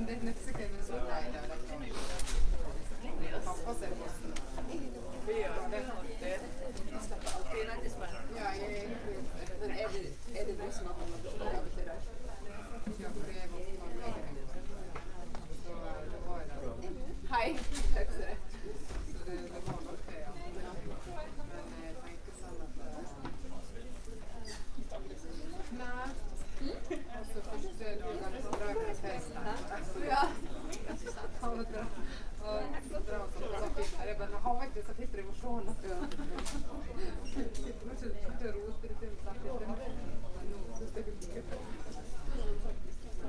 det neste sekund så nei, det pappa ser på oss. Ja, det slipper alltid rett i spenn. Ja, jeg egentlig. Men er det du som har kommet til det til deg? Ja, for jeg var på meg. Så det var det. Hei, takk for det. Så det var nok det, ja. Men jeg tenker sånn at nei. Og så første dagene så drar jeg på FaceTime. Ja. Han vet det. Og så drar han sånn på fitter. Jeg bare, har ikke så fitter jeg må se noe. Jeg må ikke rote det til så fitter. Men nå synes jeg ikke det.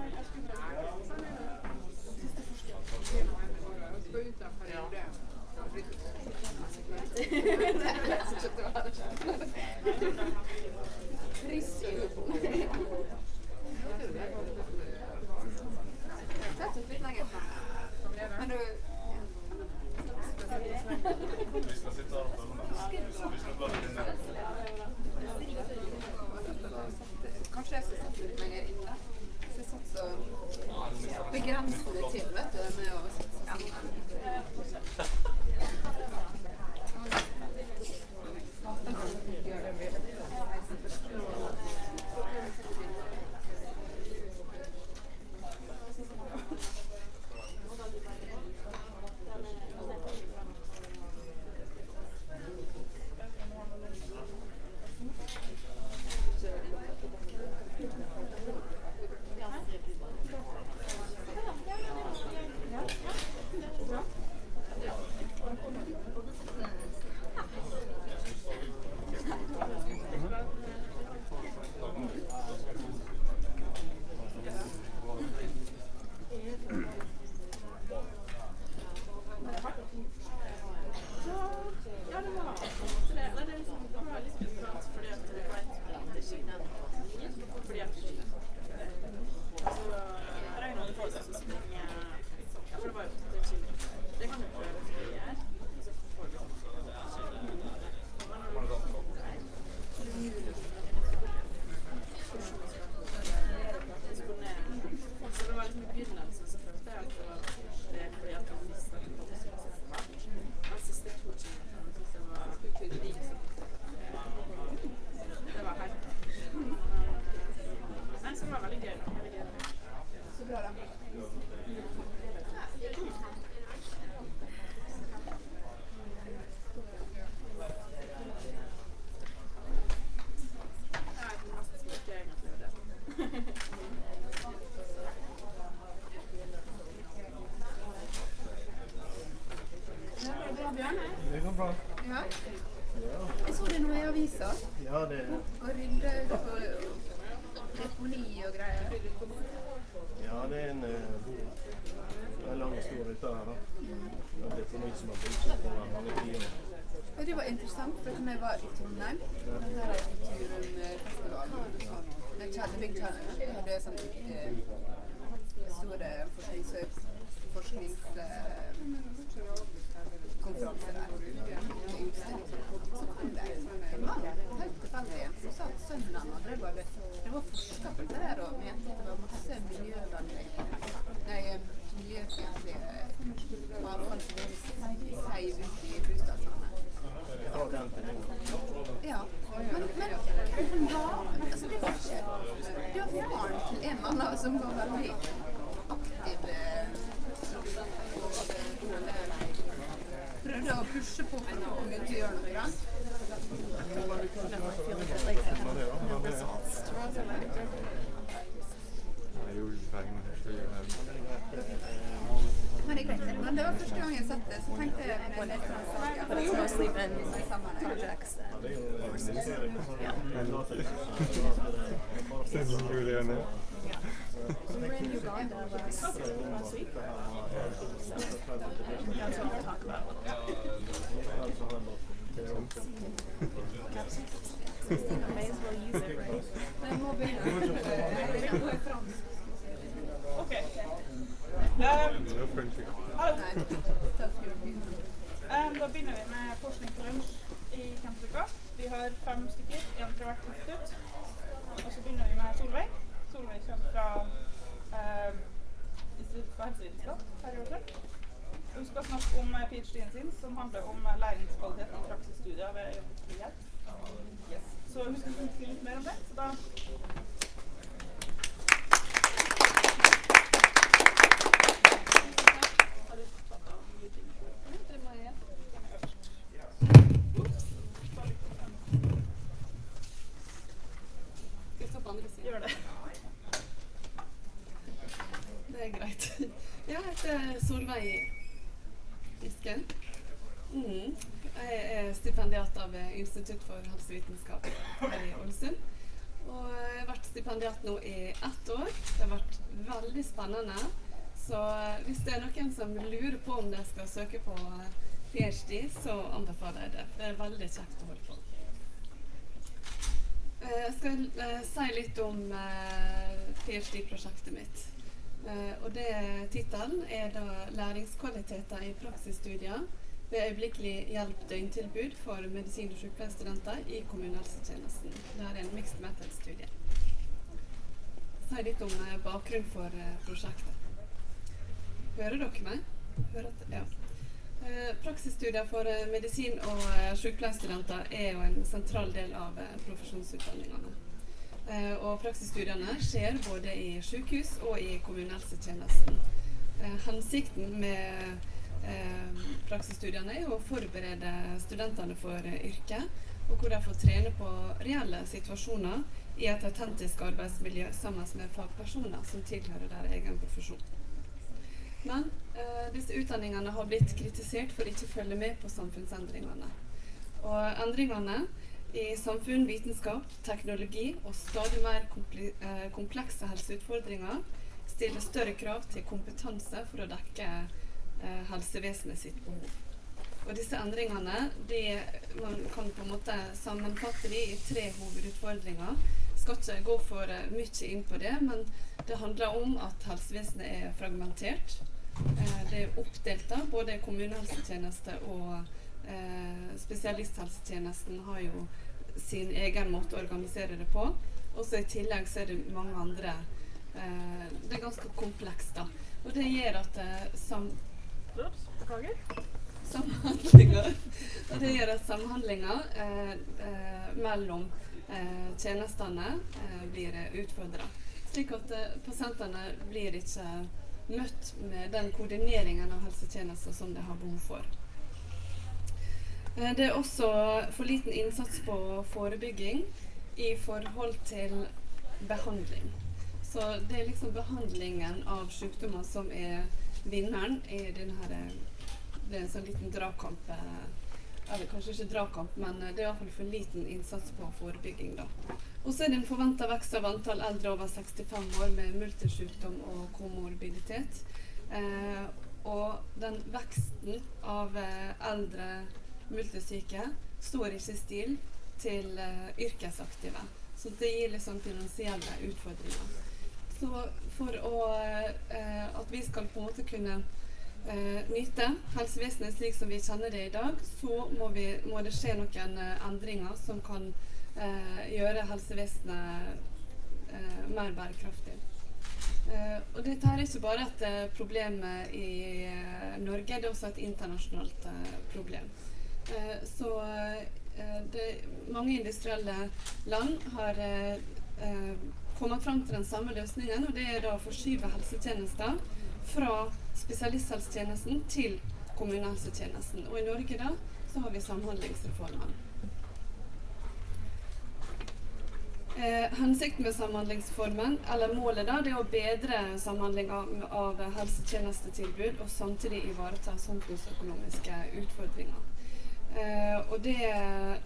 Jeg skal ut av periode. Men du vi skal sitte her og kanskje jeg skal sette litt lenger inne. Så jeg satt så begrensende til, vet du, med å Det går bra. Ja. Jeg så det nå i avisa. Ja, det og rydde på deponi og greier. Ja, det en lang historie ut av her da. Det deponi som har brukt på mange tider. Og det var interessant, for når jeg var i Trondheim, der er Kulturfestivalen, Big Challenge, og det er sånn store forskningskonferanse der. Så kom det en mann, helt tilfeldig, som sa at sønnen han hadde det var forsket på det der og mente at det var masse miljøfiendtlige avfall som seiv ut i bostadsene. Ja, men altså det var ikke. Det var faren til en mann som var veldig aktiv prøvde å pushe på for å begynne å gjøre noe grann. Men det er greit, men det var første gang jeg satt det, så tenkte jeg på det. But it's mostly been projects and courses. We were in Uganda last week. That's what we'll talk about a little bit. I may as well use it, right? Okay. Da begynner vi med forskning på lunsj i CampusUka. Vi har 5 stykker, en fra hvert institutt. Og så begynner vi med Solveig. Solveig kommer fra institutt for helsevitenskap her i Årsøk. Hun skal snakke om PhD-en sin, som handler om læringskvalitet i praksisstudier ved hjelp. Yes. Så hun skal si litt mer om det, så da... Har du tatt av mye ting? Det må jeg. Skal jeg stå på andre siden? Gjør det. Det greit. Jeg heter Solveig Giske. Jeg stipendiat av Institutt for helsevitenskap her i Ålesund. Og jeg har vært stipendiat nå i 1 år. Det har vært veldig spennende. Så hvis det noen som lurer på om de skal søke på PhD, så anbefaler jeg det. Det er veldig kjekt å holde på. Jeg skal si litt om PhD-prosjektet mitt. Og titelen er da læringskvaliteter i praksisstudier ved øyeblikkelig hjelp døgntilbud for medisin- og sykepleierstudenter i kommunehelsetjenesten. Det er en mixed method-studie. Si litt om bakgrunn for prosjektet. Hører dere meg? Ja. Praksisstudier for medisin- og sykepleierstudenter er jo en sentral del av profesjonsutdanningene. Og praksisstudiene skjer både i sykehus og i kommunehelsetjenesten. Hensikten med praksisstudiene er å forberede studentene for yrket, og hvor de får trene på reelle situasjoner i et autentisk arbeidsmiljø sammen med fagpersoner som tilhører deres egen profesjon. Men disse utdanningene har blitt kritisert for ikke å følge med på samfunnsendringene. Og endringene i samfunn, vitenskap, teknologi og stadig mer komplekse helseutfordringer stiller større krav til kompetanse for å dekke helsevesenet sitt behov. Og disse endringene, man kan på en måte sammenfatte de i 3 hovedutfordringer. Jeg skal ikke gå for mye inn på det, men det handler om at helsevesenet er fragmentert. Det er oppdelt da, både kommunehelsetjeneste og spesialisthelsetjenesten har jo sin egen måte å organisere det på. Og så i tillegg så er det mange andre. Det er ganske komplekst da. Og det gjør at samhandlinger mellom tjenestene blir utfordret. Slik at pasientene blir ikke møtt med den koordineringen av helsetjenester som de har behov for. Det er også for liten innsats på forebygging i forhold til behandling. Så det er liksom behandlingen av sykdommer som er vinneren i denne, det er en sånn liten dragkamp, eller kanskje ikke dragkamp, men det er i hvert fall for liten innsats på forebygging da. Og så er det en forventet vekst av antall eldre over 65 år med multisykdom og komorbiditet. Og den veksten av eldre multisyke står ikke i stil til yrkesaktive. Så det gir liksom finansielle utfordringer. Så for at vi skal på en måte kunne nyte helsevesenet slik som vi kjenner det i dag, så må det skje noen endringer som kan gjøre helsevesenet mer bærekraftig. Og dette her er ikke bare et problem i Norge, det er også et internasjonalt problem. Så mange industrielle land har kommet fram til den samme løsningen, og det er da å forskyve helsetjenester fra spesialisthelsetjenesten til kommunehelsetjenesten. Og i Norge da, så har vi samhandlingsreformen. Hensikten med samhandlingsformen, eller målet da, det er å bedre samhandling av helsetjenestetilbud og samtidig ivareta samfunnsøkonomiske utfordringer. Og det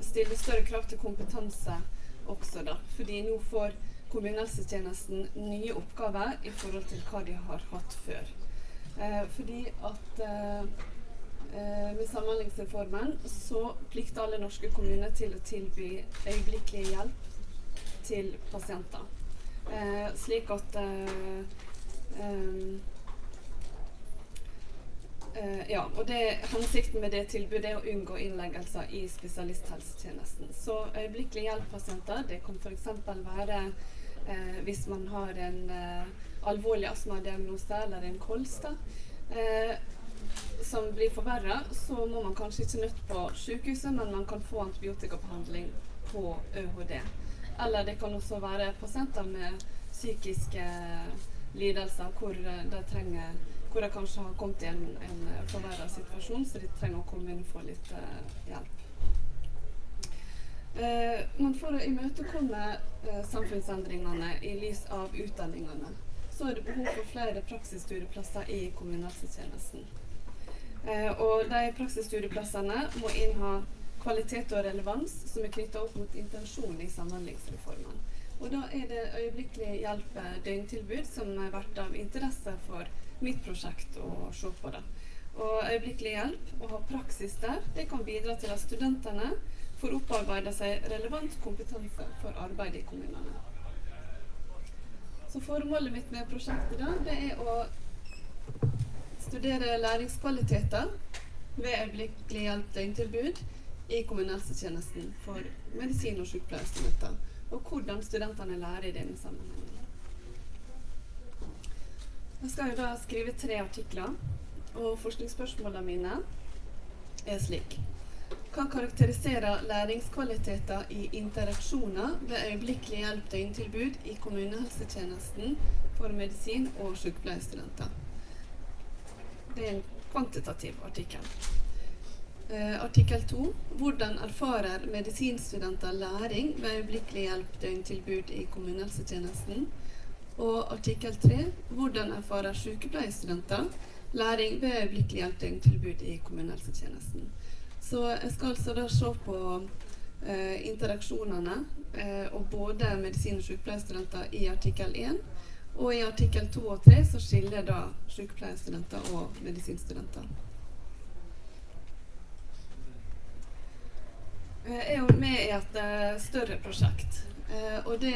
stiller større krav til kompetanse også da, fordi nå får kommunehelsetjenesten nye oppgaver i forhold til hva de har hatt før. Fordi at med samhandlingsreformen så plikter alle norske kommuner til å tilby øyeblikkelig hjelp til pasienter. Slik at og hensikten med det tilbudet er å unngå innleggelser i spesialisthelsetjenesten. Så øyeblikkelig hjelp-pasienter, det kan for eksempel være hvis man har en alvorlig astmadiagnose eller en kols som blir forverret, så må man kanskje ikke nødt på sykehuset, men man kan få antibiotikabehandling på ØHD. Eller det kan også være pasienter med psykiske lidelser hvor de kanskje har kommet i en forverret situasjon, så de trenger å komme inn og få litt hjelp. Men for å imøtekomme samfunnsendringene i lys av utdanningene, så det behov for flere praksisstudieplasser i kommunehelsetjenesten. Og de praksisstudieplassene må inneha kvalitet og relevans som knyttet opp mot intensjonen i samhandlingsreformen. Og da det øyeblikkelig hjelp døgntilbud som har vært av interesse for mitt prosjekt å se på det. Og øyeblikkelig hjelp og ha praksis der, det kan bidra til at studentene får opparbeidet seg relevant kompetanse for arbeid i kommunene. Så formålet mitt med prosjektet da, det å studere læringskvaliteter ved øyeblikkelig hjelp døgntilbud i kommunehelsetjenesten for medisin- og sykepleierstudenter, og hvordan studentene lærer i denne sammenhengen. Jeg skal jo da skrive 3 artikler, og forskningsspørsmålene mine slik. Kan karakterisere læringskvaliteter i interaksjoner ved øyeblikkelig hjelp døgntilbud i kommunehelsetjenesten for medisin- og sykepleierstudenter. Det en kvantitativ artikkel. Artikkel 2. Hvordan erfarer medisinstudenter læring ved øyeblikkelig hjelp døgntilbud i kommunehelsetjenesten? Og artikkel 3. Hvordan erfarer sykepleierstudenter læring ved øyeblikkelig hjelp døgntilbud i kommunehelsetjenesten? Så jeg skal altså da se på interaksjonene og både medisin- og sykepleierstudenter i artikkel 1, og i artikkel 2 og 3 så skiller da sykepleierstudenter og medisinstudenter. Jeg er jo med i et større prosjekt, og det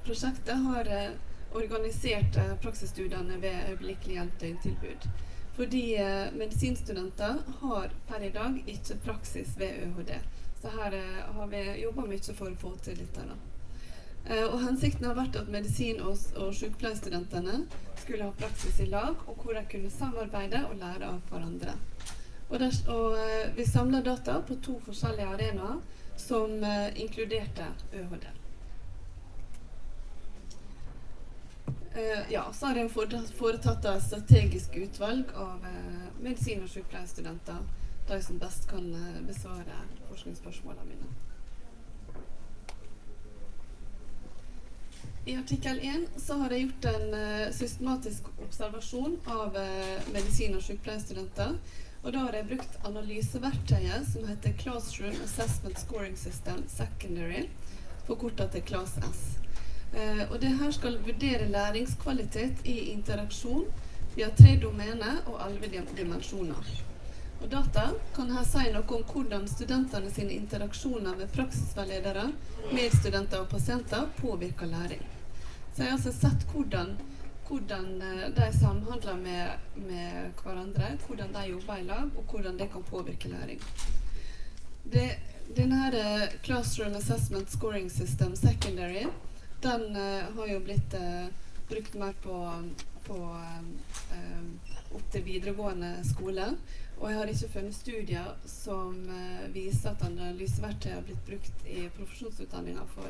prosjektet har organisert praksisstudiene ved øyeblikkelig hjelp døgntilbud. Fordi medisinstudenter har per i dag ikke praksis ved ØHD. Så her har vi jobbet mye for å få til dette da. Og hensikten har vært at medisin- og sykepleierstudentene skulle ha praksis i lag, og hvor de kunne samarbeide og lære av hverandre. Og vi samlet data på 2 forskjellige arenaer som inkluderte ØHD. Så har jeg foretatt et strategisk utvalg av medisin- og sykepleierstudenter, de som best kan besvare forskningsspørsmålene mine. I artikkel 1 så har jeg gjort en systematisk observasjon av medisin- og sykepleierstudenter, og da har jeg brukt analyseverktøyet som heter Classroom Assessment Scoring System Secondary, forkortet til CLASS S. Og det her skal vurdere læringskvalitet i interaksjon via 3 domener og 11 dimensjoner. Og data kan her si noe om hvordan studentene sine interaksjoner med praksisveiledere, medstudenter og pasienter påvirker læring. Så jeg har altså sett hvordan de samhandler med hverandre, hvordan de jobber i lag, og hvordan det kan påvirke læring. Denne her Classroom Assessment Scoring System Secondary, den har jo blitt brukt mer opp til videregående skole, og jeg har ikke funnet studier som viser at analyseverktøy har blitt brukt i profesjonsutdanninger for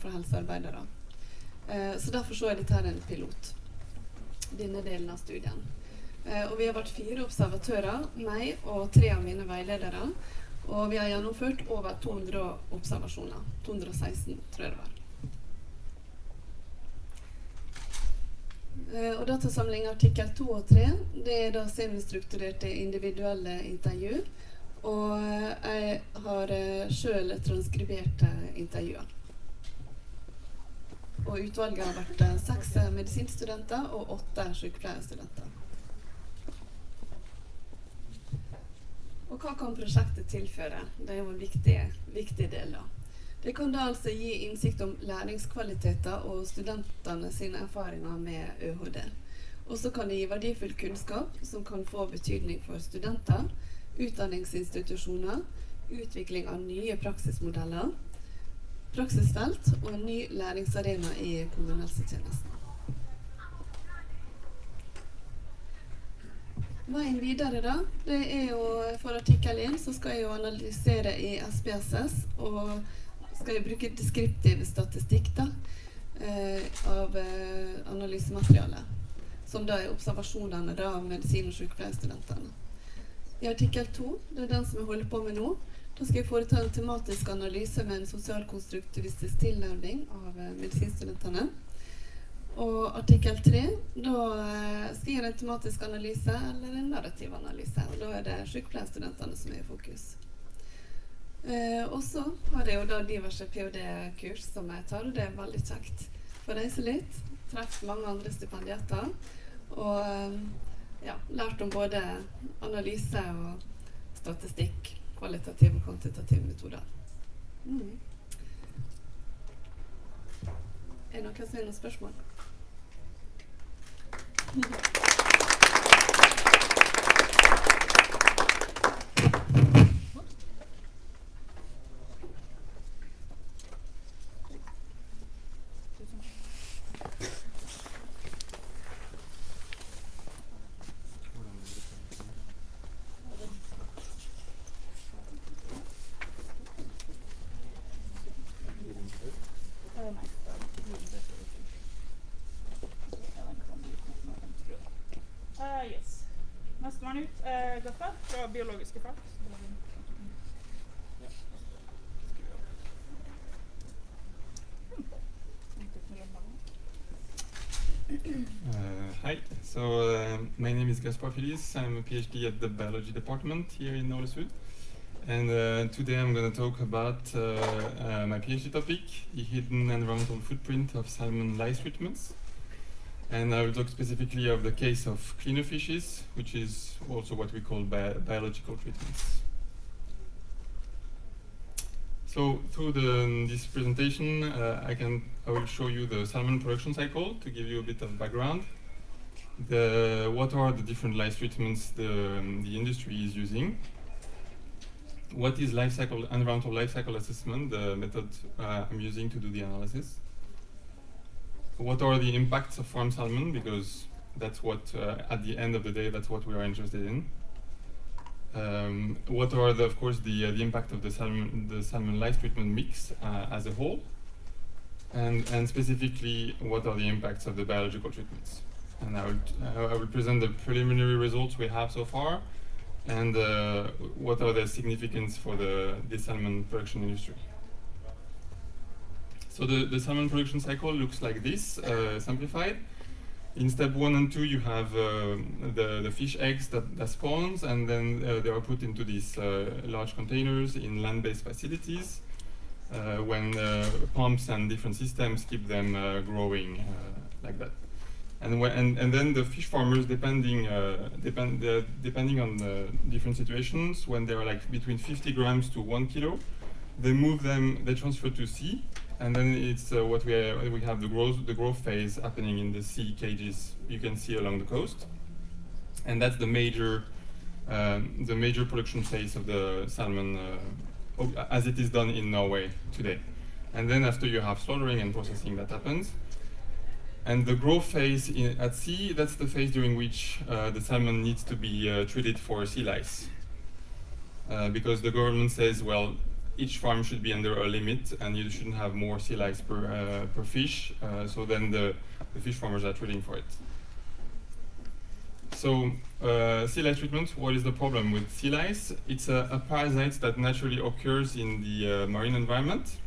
helsearbeidere. Så derfor så dette her en pilot, denne delen av studien. Og vi har vært 4 observatører, meg og 3 av mine veiledere, og vi har gjennomført over 200 observasjoner, 216 tror jeg det var. Og datasamling artikkel 2 og 3, det er da semistrukturerte individuelle intervju, og jeg har selv transkribert intervjuer. Og utvalget har vært 6 medisinstudenter og 8 sykepleierstudenter. Og hva kan prosjektet tilføre? Det er jo en viktig del da. Det kan da altså gi innsikt om læringskvaliteter og studentene sine erfaringer med ØHD. Og så kan det gi verdifull kunnskap som kan få betydning for studenter, utdanningsinstitusjoner, utvikling av nye praksismodeller, praksisfelt og en ny læringsarena i kommunehelsetjenesten. Veien videre da, det jo for artikkel 1 så skal jeg jo analysere i SPSS og skal jeg bruke deskriptiv statistikk da, av analysematerialet, som da observasjonene da, av medisin- og sykepleierstudentene. I artikkel 2, det den som jeg holder på med nå, da skal jeg foreta en tematisk analyse med en sosialkonstruktivistisk tilnærming av medisinstudentene. Og artikkel 3, da skal jeg gjøre en tematisk analyse eller en narrativ analyse, og da det sykepleierstudentene som i fokus. Og så har jeg jo da diverse PhD-kurs som jeg tar, og det veldig kjekt. Får reise litt, treffe mange andre stipendiater, og ja, lært om både analyse og statistikk, kvalitative og kvantitative metoder. Det noen som har noen spørsmål? Yes. Nestemann ut Gaffa fra biologiske fag. Hi, so my name is Gaspar Feliz. I'm a PhD at the biology department here in Ålesund. And today I'm going to talk about my PhD topic, the hidden environmental footprint of salmon lice treatments. And I will talk specifically of the case of cleaner fishes, which is also what we call biological treatments. So through this presentation, I will show you the salmon production cycle to give you a bit of background. What are the different lice treatments the industry is using? What is environmental life cycle assessment, the method I'm using to do the analysis? What are the impacts of farm salmon, because that's what, at the end of the day, that's what we are interested in. What are, of course, the impact of the salmon lice treatment mix as a whole, and specifically, what are the impacts of the biological treatments? And I will present the preliminary results we have so far, and what are the significance for the salmon production industry. So the salmon production cycle looks like this, simplified. In step 1 and 2, you have the fish eggs that spawns, and then they are put into these large containers in land-based facilities when pumps and different systems keep them growing like that. And then the fish farmers, depending on the different situations, when they are like between 50 grams to 1 kilo, they transfer to sea. And then it's what we have the growth phase happening in the sea cages you can see along the coast, and that's the major production phase of the salmon as it is done in Norway today. And then after you have slaughtering and processing that happens, and the growth phase at sea, that's the phase during which the salmon needs to be treated for sea lice, because the government says, well, each farm should be under a limit, and you shouldn't have more sea lice per fish. So then the fish farmers are treating for it. So sea lice treatment. What is the problem with sea lice? It's a parasite that naturally occurs in the marine environment,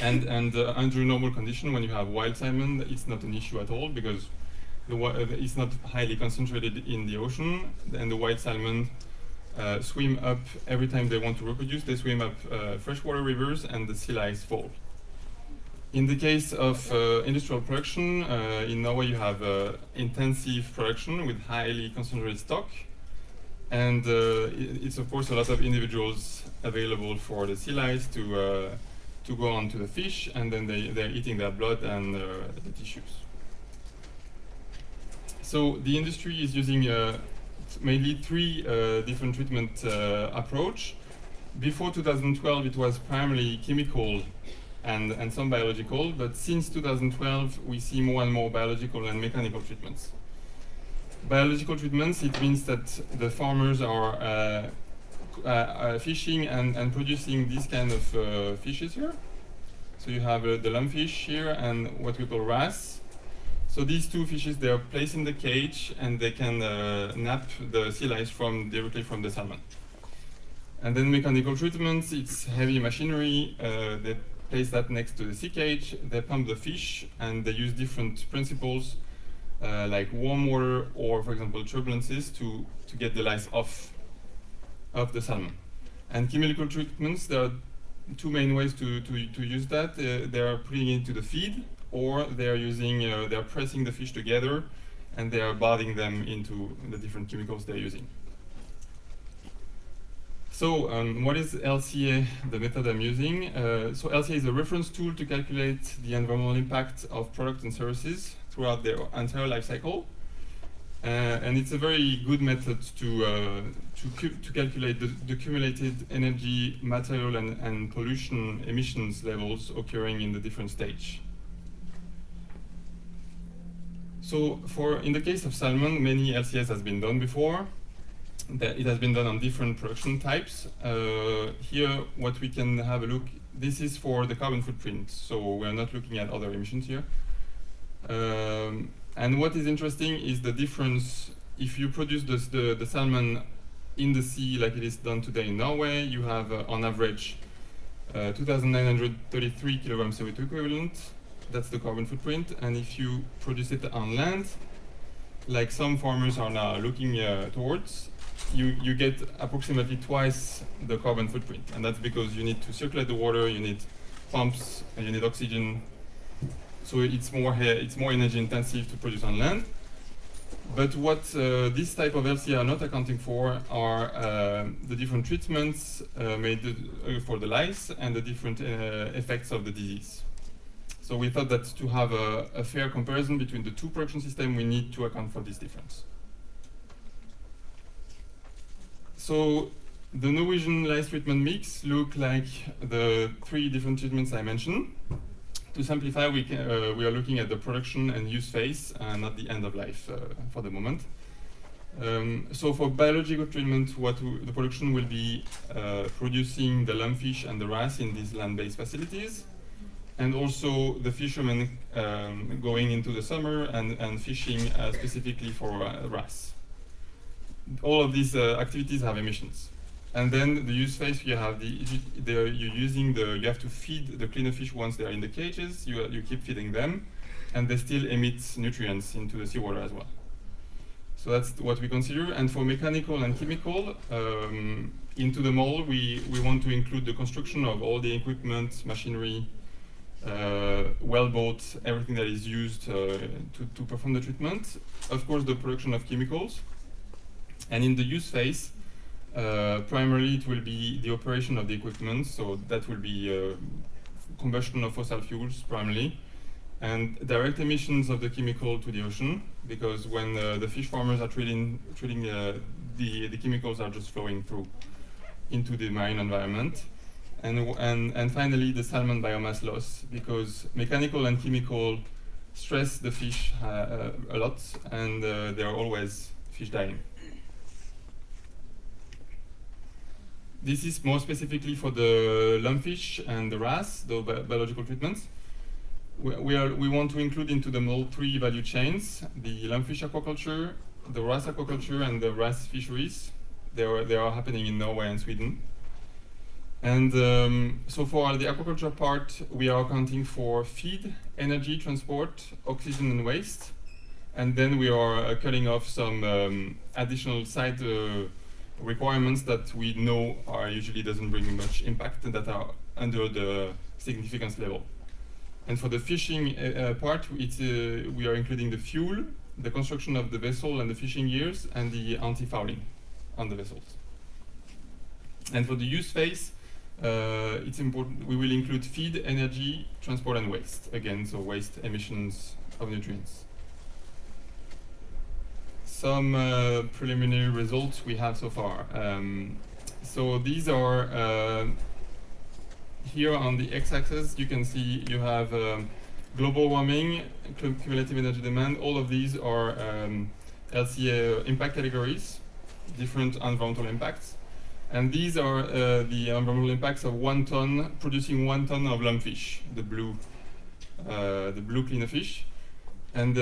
and under normal condition, when you have wild salmon, it's not an issue at all because it's not highly concentrated in the ocean, and the wild salmon swim up every time they want to reproduce. They swim up freshwater rivers, and the sea lice fall. In the case of industrial production, in Norway you have intensive production with highly concentrated stock, and it's of course a lot of individuals available for the sea lice to go on to the fish, and then they're eating their blood and the tissues. So the industry is using mainly 3 different treatment approach. Before 2012, it was primarily chemical and some biological, but since 2012 we see more and more biological and mechanical treatments. Biological treatments, it means that the farmers are fishing and producing these kind of fishes here. So you have the lumpfish here and what we call wrasse. So these two fishes, they are placed in the cage and they can nap the sea lice directly from the salmon. And then mechanical treatments, it's heavy machinery. They place that next to the sea cage, they pump the fish, and they use different principles like warm water or, for example, turbulences to get the lice off the salmon. And chemical treatments, there are two main ways to use that. They are putting it into the feed, or they are pressing the fish together, and they are bathing them into the different chemicals they're using. So what is LCA, the method I'm using? So LCA is a reference tool to calculate the environmental impact of products and services throughout their entire life cycle. And it's a very good method to calculate the cumulated energy, material, and pollution emissions levels occurring in the different stage. So in the case of salmon, many LCAs has been done before. It has been done on different production types. Here, what we can have a look, this is for the carbon footprint, so we're not looking at other emissions here. And what is interesting is the difference. If you produce the salmon in the sea like it is done today in Norway, you have on average 2,933 kilograms CO2 equivalent. That's the carbon footprint. And if you produce it on land, like some farmers are now looking towards, you get approximately twice the carbon footprint. And that's because you need to circulate the water, you need pumps, and you need oxygen. So it's more energy intensive to produce on land. But what this type of LCA are not accounting for are the different treatments made for the lice and the different effects of the disease. So we thought that to have a fair comparison between the two production systems, we need to account for this difference. So the Norwegian lice treatment mix look like the three different treatments I mentioned. To simplify, we are looking at the production and use phase, not the end of life for the moment. So for biological treatment, the production will be producing the lumpfish and the wrasse in these land-based facilities, and also the fishermen going into the summer and fishing specifically for wrasse. All of these activities have emissions. And then the use phase, you have you have to feed the cleaner fish once they are in the cages. You keep feeding them, and they still emit nutrients into the seawater as well. So that's what we consider. And for mechanical and chemical, into the mold, we want to include the construction of all the equipment, machinery, wellboat, everything that is used to perform the treatment. Of course, the production of chemicals. And in the use phase, primarily it will be the operation of the equipment, so that will be combustion of fossil fuels primarily, and direct emissions of the chemical to the ocean, because when the fish farmers are treating the chemicals are just flowing through into the marine environment. And finally, the salmon biomass loss, because mechanical and chemical stress the fish a lot, and there are always fish dying. This is more specifically for the lumpfish and the wrasse, the biological treatments. We want to include into the mold three value chains: the lumpfish aquaculture, the wrasse aquaculture, and the wrasse fisheries. They are happening in Norway and Sweden. And so for the aquaculture part, we are accounting for feed, energy, transport, oxygen, and waste. And then we are cutting off some additional site requirements that we know usually doesn't bring much impact and that are under the significance level. And for the fishing part, we are including the fuel, the construction of the vessel and the fishing gears, and the anti-fouling on the vessels. And for the use phase, it's important, we will include feed, energy, transport, and waste. Again, so waste, emissions of nutrients. Some preliminary results we have so far. So these are, here on the x-axis, you can see you have global warming, cumulative energy demand. All of these are LCA impact categories, different environmental impacts. And these are the environmental impacts of 1 ton, producing 1 ton of lumpfish, the blue cleaner fish. And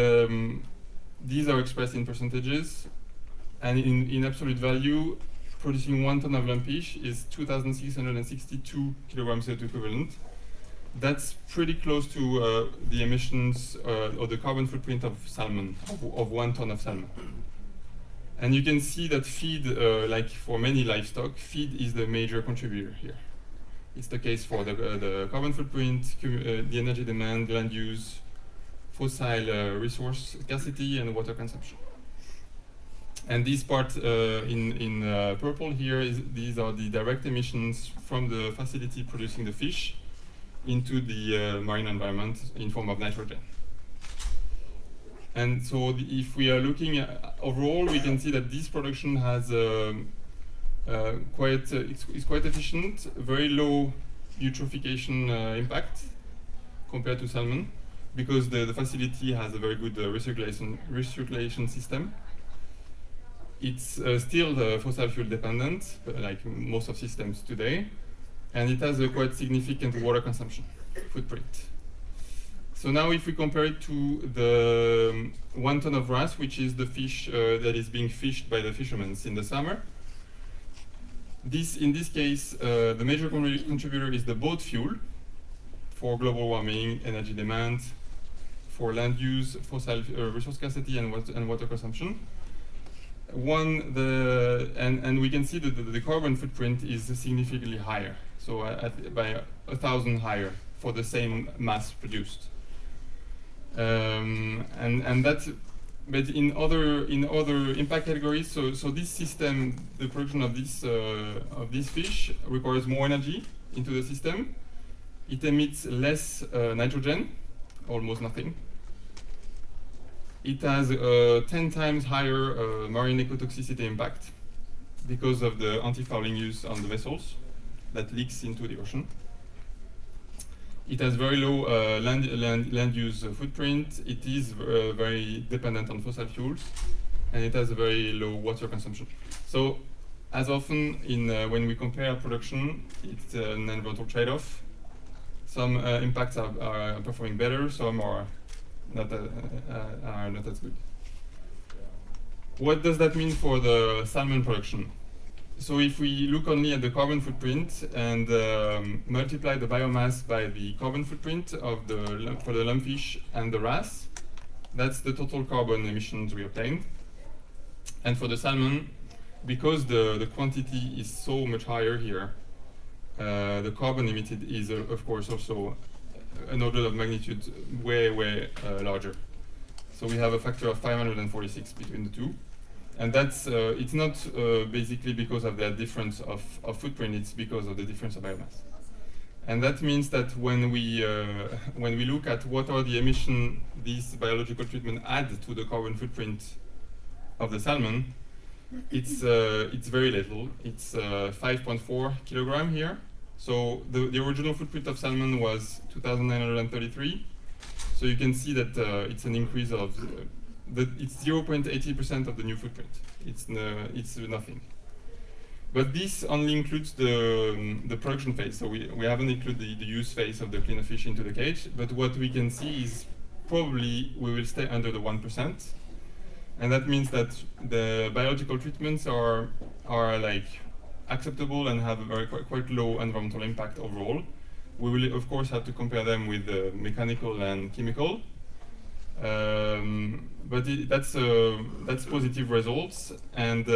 these are expressed in percentages. And in absolute value, producing 1 ton of lumpfish is 2,662 kilograms CO2 equivalent. That's pretty close to the emissions or the carbon footprint of salmon, of 1 ton of salmon. And you can see that feed, like for many livestock, feed is the major contributor here. It's the case for the carbon footprint, the energy demand, land use, fossil resource scarcity, and water consumption. And this part in purple here, these are the direct emissions from the facility producing the fish into the marine environment in form of nitrogen. And so if we are looking at overall, we can see that this production has is quite efficient, very low eutrophication impact compared to salmon, because the facility has a very good recirculation system. It's still fossil fuel dependent, like most of systems today, and it has a quite significant water consumption footprint. So now if we compare it to the 1 ton of wrasse, which is the fish that is being fished by the fishermen in the summer, in this case, the major contributor is the boat fuel for global warming, energy demand, for land use, fossil resource scarcity, and water consumption. And we can see that the carbon footprint is significantly higher, so by 1,000 higher for the same mass produced. And that's, but in other impact categories, so this system, the production of this fish requires more energy into the system. It emits less nitrogen, almost nothing. It has 10 times higher marine ecotoxicity impact because of the anti-fouling use on the vessels that leaks into the ocean. It has very low land use footprint. It is very dependent on fossil fuels, and it has a very low water consumption. So, as often when we compare production, it's an environmental trade-off. Some impacts are performing better, some are not as good. What does that mean for the salmon production? So if we look only at the carbon footprint and multiply the biomass by the carbon footprint of for the lumpfish and the wrasse, that's the total carbon emissions we obtained. And for the salmon, because the quantity is so much higher here, the carbon emitted is of course also an order of magnitude way larger. So we have a factor of 546 between the two. And that's it's not basically because of the difference of footprint, it's because of the difference of biomass. And that means that when we look at what are the emissions these biological treatment add to the carbon footprint of the salmon, it's very little. It's 5.4 kilogram here. So the original footprint of salmon was 2,933. So you can see that it's an increase of it's 0.80% of the new footprint. It's nothing. But this only includes the production phase. So we haven't included the use phase of the cleaner fish into the cage. But what we can see is probably we will stay under the 1%. And that means that the biological treatments are like acceptable and have a very quite low environmental impact overall. We will of course have to compare them with mechanical and chemical. But that's positive results, and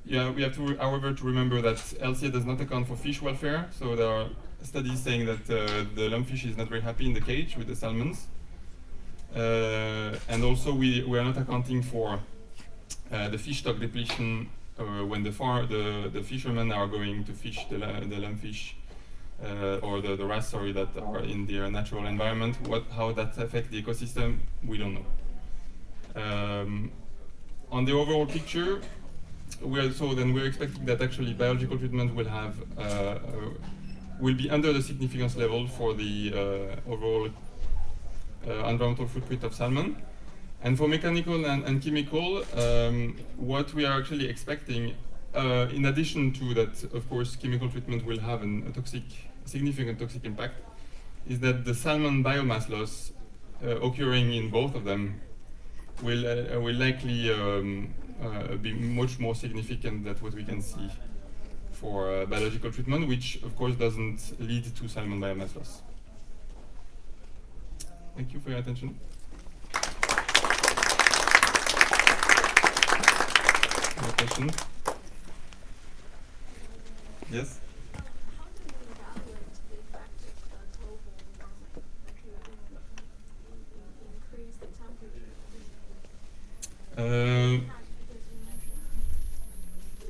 yeah, we have to, however, to remember that LCA does not account for fish welfare. So there are studies saying that the lumpfish is not very happy in the cage with the salmons, and also we are not accounting for the fish stock depletion when the fishermen are going to fish the lumpfish. Or the wrasse, sorry, that are in their natural environment. How that affects the ecosystem, we don't know. On the overall picture, we're expecting that actually biological treatment will have will be under the significance level for the overall environmental footprint of salmon. And for mechanical and chemical, what we are actually expecting, in addition to that, of course, chemical treatment will have a significant toxic impact, is that the salmon biomass loss occurring in both of them will likely be much more significant than what we can see for biological treatment, which of course doesn't lead to salmon biomass loss. Thank you for your attention. Any question? Yes?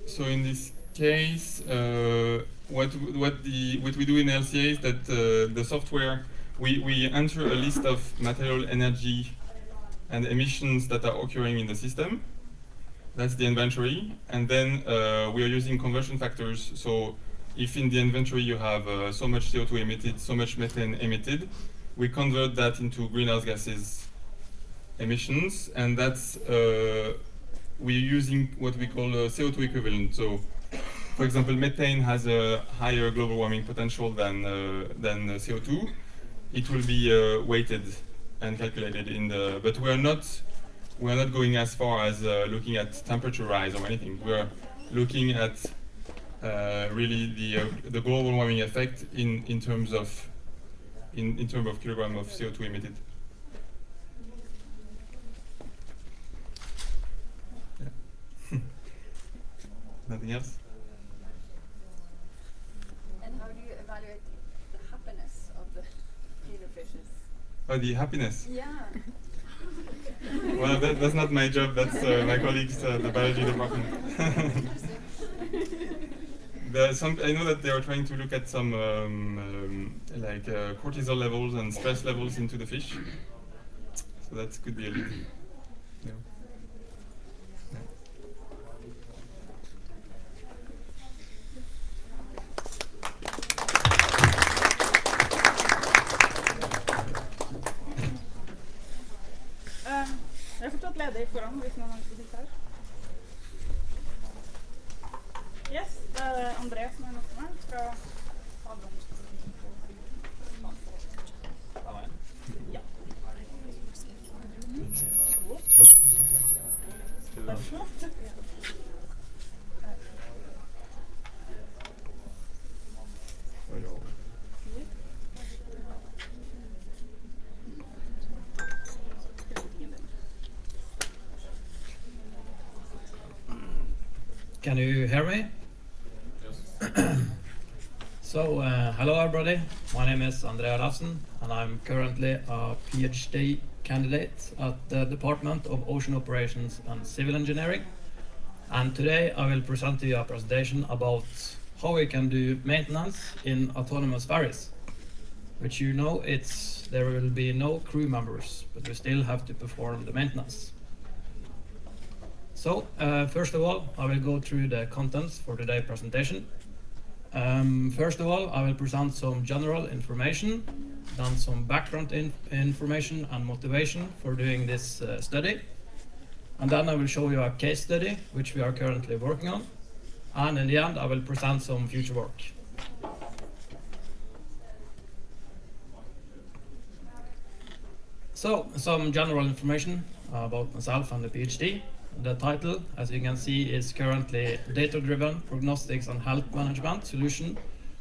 So in this case, what we do in LCA is that the software, we enter a list of material, energy, and emissions that are occurring in the system. That's the inventory, and then we are using conversion factors. So if in the inventory you have so much CO2 emitted, so much methane emitted, we convert that into greenhouse gases emissions, and that's we're using what we call a CO2 equivalent. So, for example, methane has a higher global warming potential than CO2. It will be weighted and calculated in the. But we're not going as far as looking at temperature rise or anything. We're looking at really the global warming effect in terms of kilogram of CO2 emitted. Nothing else? And how do you evaluate the happiness of the feeder fishes? Oh, the happiness? Yeah. Well, that's not my job, that's my colleagues, the biology department. I know that they are trying to look at some cortisol levels and stress levels into the fish. So that could be a lead. Yeah. Jeg er fortsatt ledig foran hvis noen har lyst til å sitte her. Yes, det er André som er neste med. Skal ha blomst. Ja. Det er flott. Can you hear me? Yes. So, hello everybody. My name is Andrea Lassen, and I'm currently a PhD candidate at the Department of Ocean Operations and Civil Engineering. And today I will present to you a presentation about how we can do maintenance in autonomous ferries. Which you know, there will be no crew members, but we still have to perform the maintenance. So, first of all, I will go through the contents for today's presentation. First of all, I will present some general information, then some background information and motivation for doing this study. And then I will show you a case study, which we are currently working on. And in the end, I will present some future work. So, some general information about myself and the PhD. The title, as you can see, is currently Data-Driven Prognostics and Health Management Solution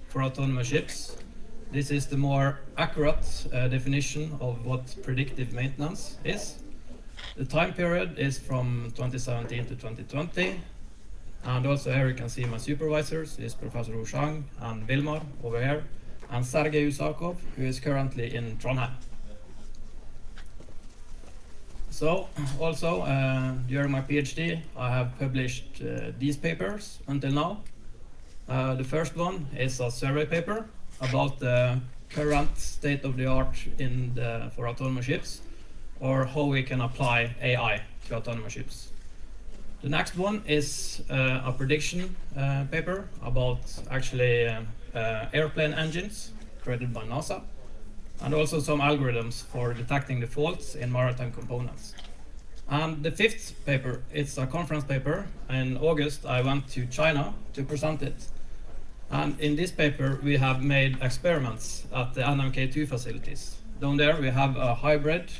for Autonomous Ships. This is the more accurate definition of what predictive maintenance is. The time period is from 2017 to 2020. And also here you can see my supervisors is Professor Hu Shang and Vilmar over here, and Sergei Usakov, who is currently in Trondheim. So, also, during my PhD, I have published these papers until now. The first one is a survey paper about the current state-of-the-art for autonomous ships, or how we can apply AI to autonomous ships. The next one is a prediction paper about actually airplane engines created by NASA, and also some algorithms for detecting the faults in maritime components. And the fifth paper, it's a conference paper. In August, I went to China to present it. And in this paper, we have made experiments at the NMK2 facilities. Down there, we have a hybrid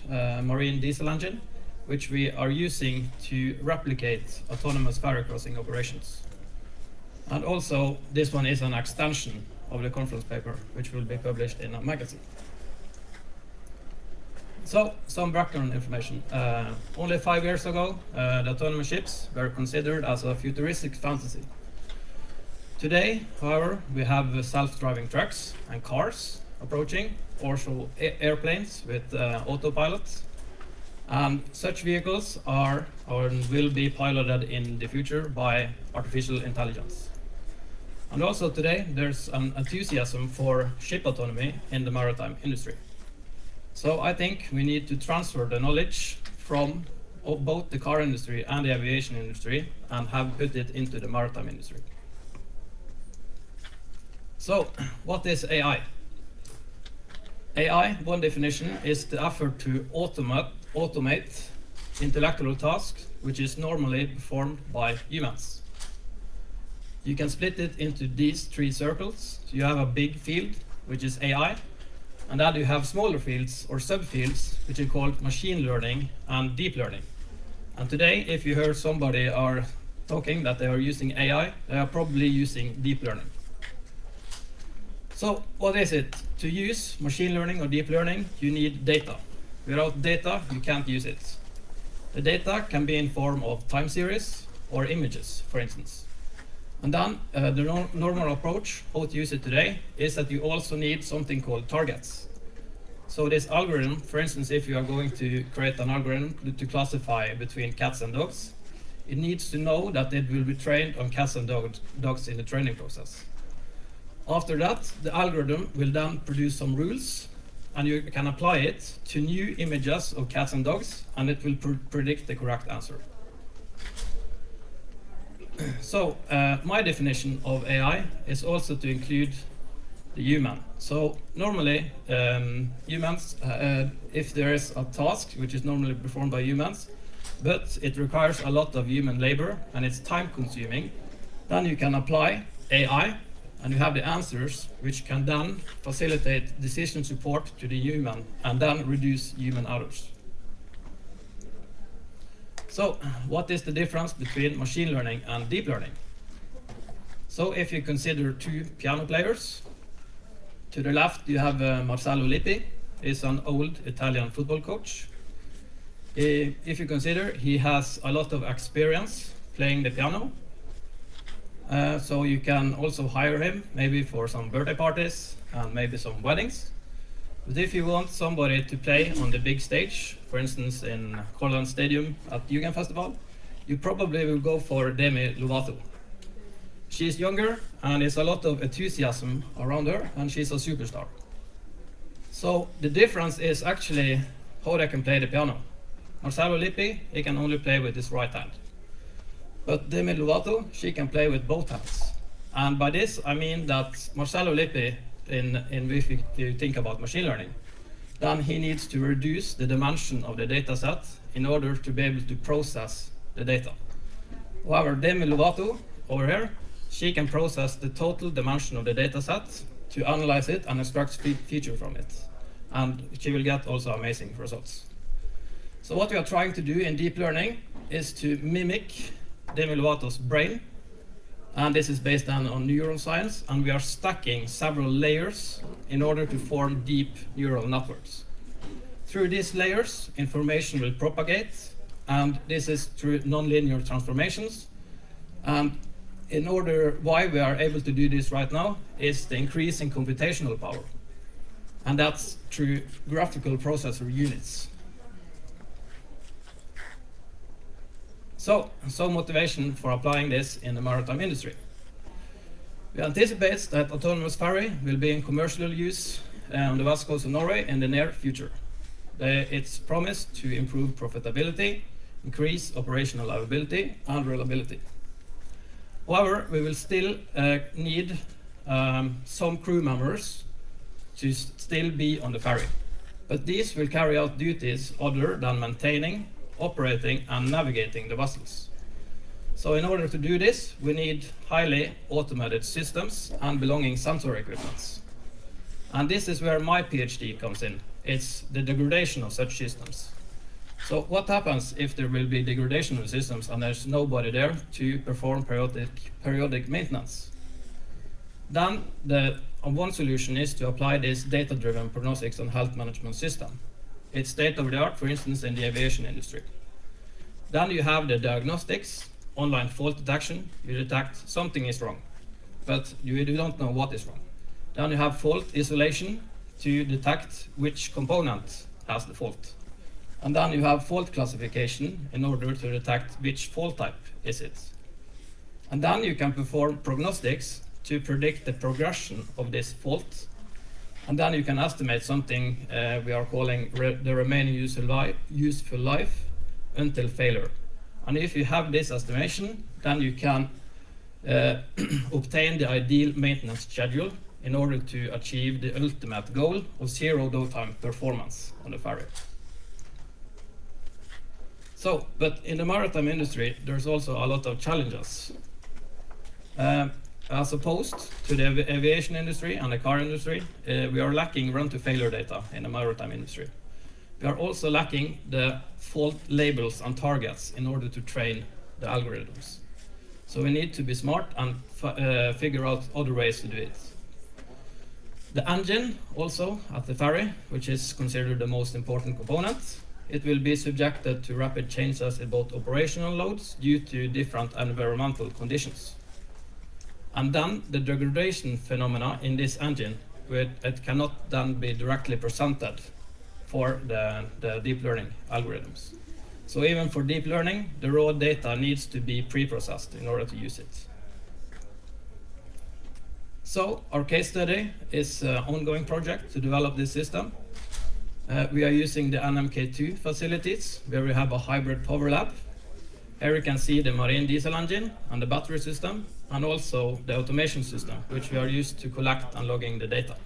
marine diesel engine, which we are using to replicate autonomous ferry crossing operations. And also, this one is an extension of the conference paper, which will be published in a magazine. So, some background information. Only 5 years ago, the autonomous ships were considered as a futuristic fantasy. Today, however, we have self-driving trucks and cars approaching, also airplanes with autopilot. And such vehicles are or will be piloted in the future by artificial intelligence. And also today, there's an enthusiasm for ship autonomy in the maritime industry. So I think we need to transfer the knowledge from both the car industry and the aviation industry and have put it into the maritime industry. So what is AI? AI, one definition, is the effort to automate intellectual tasks which is normally performed by humans. You can split it into these 3 circles. So you have a big field, which is AI, and then you have smaller fields or subfields, which are called machine learning and deep learning. And today, if you hear somebody are talking that they are using AI, they are probably using deep learning. So what is it? To use machine learning or deep learning, you need data. Without data, you can't use it. The data can be in form of time series or images, for instance. And then the normal approach, how to use it today, is that you also need something called targets. So this algorithm, for instance, if you are going to create an algorithm to classify between cats and dogs, it needs to know that it will be trained on cats and dogs in the training process. After that, the algorithm will then produce some rules, and you can apply it to new images of cats and dogs, and it will predict the correct answer. So my definition of AI is also to include the human. So normally humans, if there is a task which is normally performed by humans, but it requires a lot of human labor and it's time consuming, then you can apply AI and you have the answers which can then facilitate decision support to the human and then reduce human errors. So what is the difference between machine learning and deep learning? So if you consider 2 piano players, to the left you have Marcello Lippi. He's an old Italian football coach. If you consider, he has a lot of experience playing the piano. So you can also hire him maybe for some birthday parties and maybe some weddings. But if you want somebody to play on the big stage, for instance in Holland Stadium at Jugendfestival, you probably will go for Demi Lovato. She's younger and there's a lot of enthusiasm around her and she's a superstar. So the difference is actually how they can play the piano. Marcello Lippi, he can only play with his right hand. But Demi Lovato, she can play with both hands. And by this I mean that Marcello Lippi, if you think about machine learning, then he needs to reduce the dimension of the data set in order to be able to process the data. However, Demi Lovato over here, she can process the total dimension of the data set to analyze it and extract feature from it. And she will get also amazing results. So what we are trying to do in deep learning is to mimic Demi Lovato's brain. And this is based on neuroscience, and we are stacking several layers in order to form deep neural networks. Through these layers, information will propagate, and this is through nonlinear transformations. And why we are able to do this right now is the increase in computational power. And that's through graphical processor units. So, some motivation for applying this in the maritime industry. We anticipate that autonomous ferry will be in commercial use on the west coast of Norway in the near future. It's promised to improve profitability, increase operational availability and reliability. However, we will still need some crew members to still be on the ferry. But these will carry out duties other than maintaining, operating, and navigating the vessels. So in order to do this, we need highly automated systems and belonging sensor equipments. And this is where my PhD comes in. It's the degradation of such systems. So what happens if there will be degradation of systems and there's nobody there to perform periodic maintenance? Then one solution is to apply this data-driven prognostics and health management system. It's state-of-the-art, for instance, in the aviation industry. Then you have the diagnostics, online fault detection. You detect something is wrong, but you don't know what is wrong. Then you have fault isolation to detect which component has the fault. And then you have fault classification in order to detect which fault type is it. And then you can perform prognostics to predict the progression of this fault. And then you can estimate something we are calling the remaining useful life until failure. And if you have this estimation, then you can obtain the ideal maintenance schedule in order to achieve the ultimate goal of zero downtime performance on the ferry. So, but in the maritime industry, there's also a lot of challenges. As opposed to the aviation industry and the car industry, we are lacking run-to-failure data in the maritime industry. We are also lacking the fault labels and targets in order to train the algorithms. So we need to be smart and figure out other ways to do it. The engine also at the ferry, which is considered the most important component, it will be subjected to rapid changes in both operational loads due to different environmental conditions. And then the degradation phenomena in this engine, it cannot then be directly presented for the deep learning algorithms. So even for deep learning, the raw data needs to be pre-processed in order to use it. So our case study is an ongoing project to develop this system. We are using the NMK2 facilities, where we have a hybrid power lab. Here you can see the marine diesel engine and the battery system, and also the automation system, which we are used to collect and logging the data.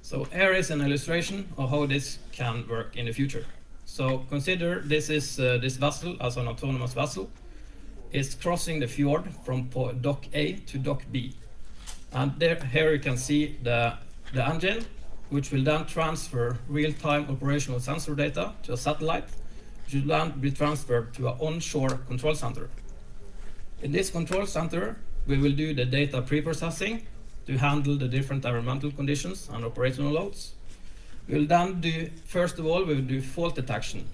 So here is an illustration of how this can work in the future. So consider this is this vessel as an autonomous vessel. It's crossing the fjord from dock A to dock B. And here you can see the engine, which will then transfer real-time operational sensor data to a satellite, which will then be transferred to an onshore control center. In this control center, we will do the data pre-processing to handle the different environmental conditions and operational loads. We will then do, first of all, we will do fault detection.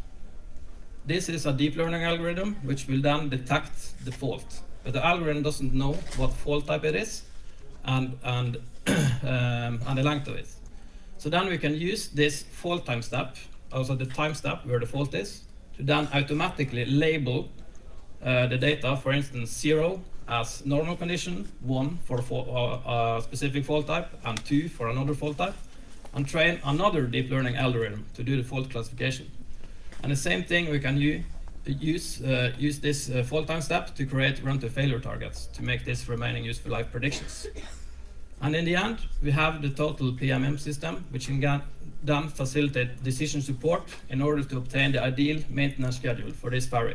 This is a deep learning algorithm which will then detect the fault. But the algorithm doesn't know what fault type it is and the length of it. So then we can use this fault time step, also the time step where the fault is, to then automatically label the data, for instance, 0 as normal condition, 1 for a specific fault type, and 2 for another fault type, and train another deep learning algorithm to do the fault classification. And the same thing we can use this fault time step to create run-to-failure targets to make this remaining useful life predictions. And in the end, we have the total PMM system, which can then facilitate decision support in order to obtain the ideal maintenance schedule for this ferry.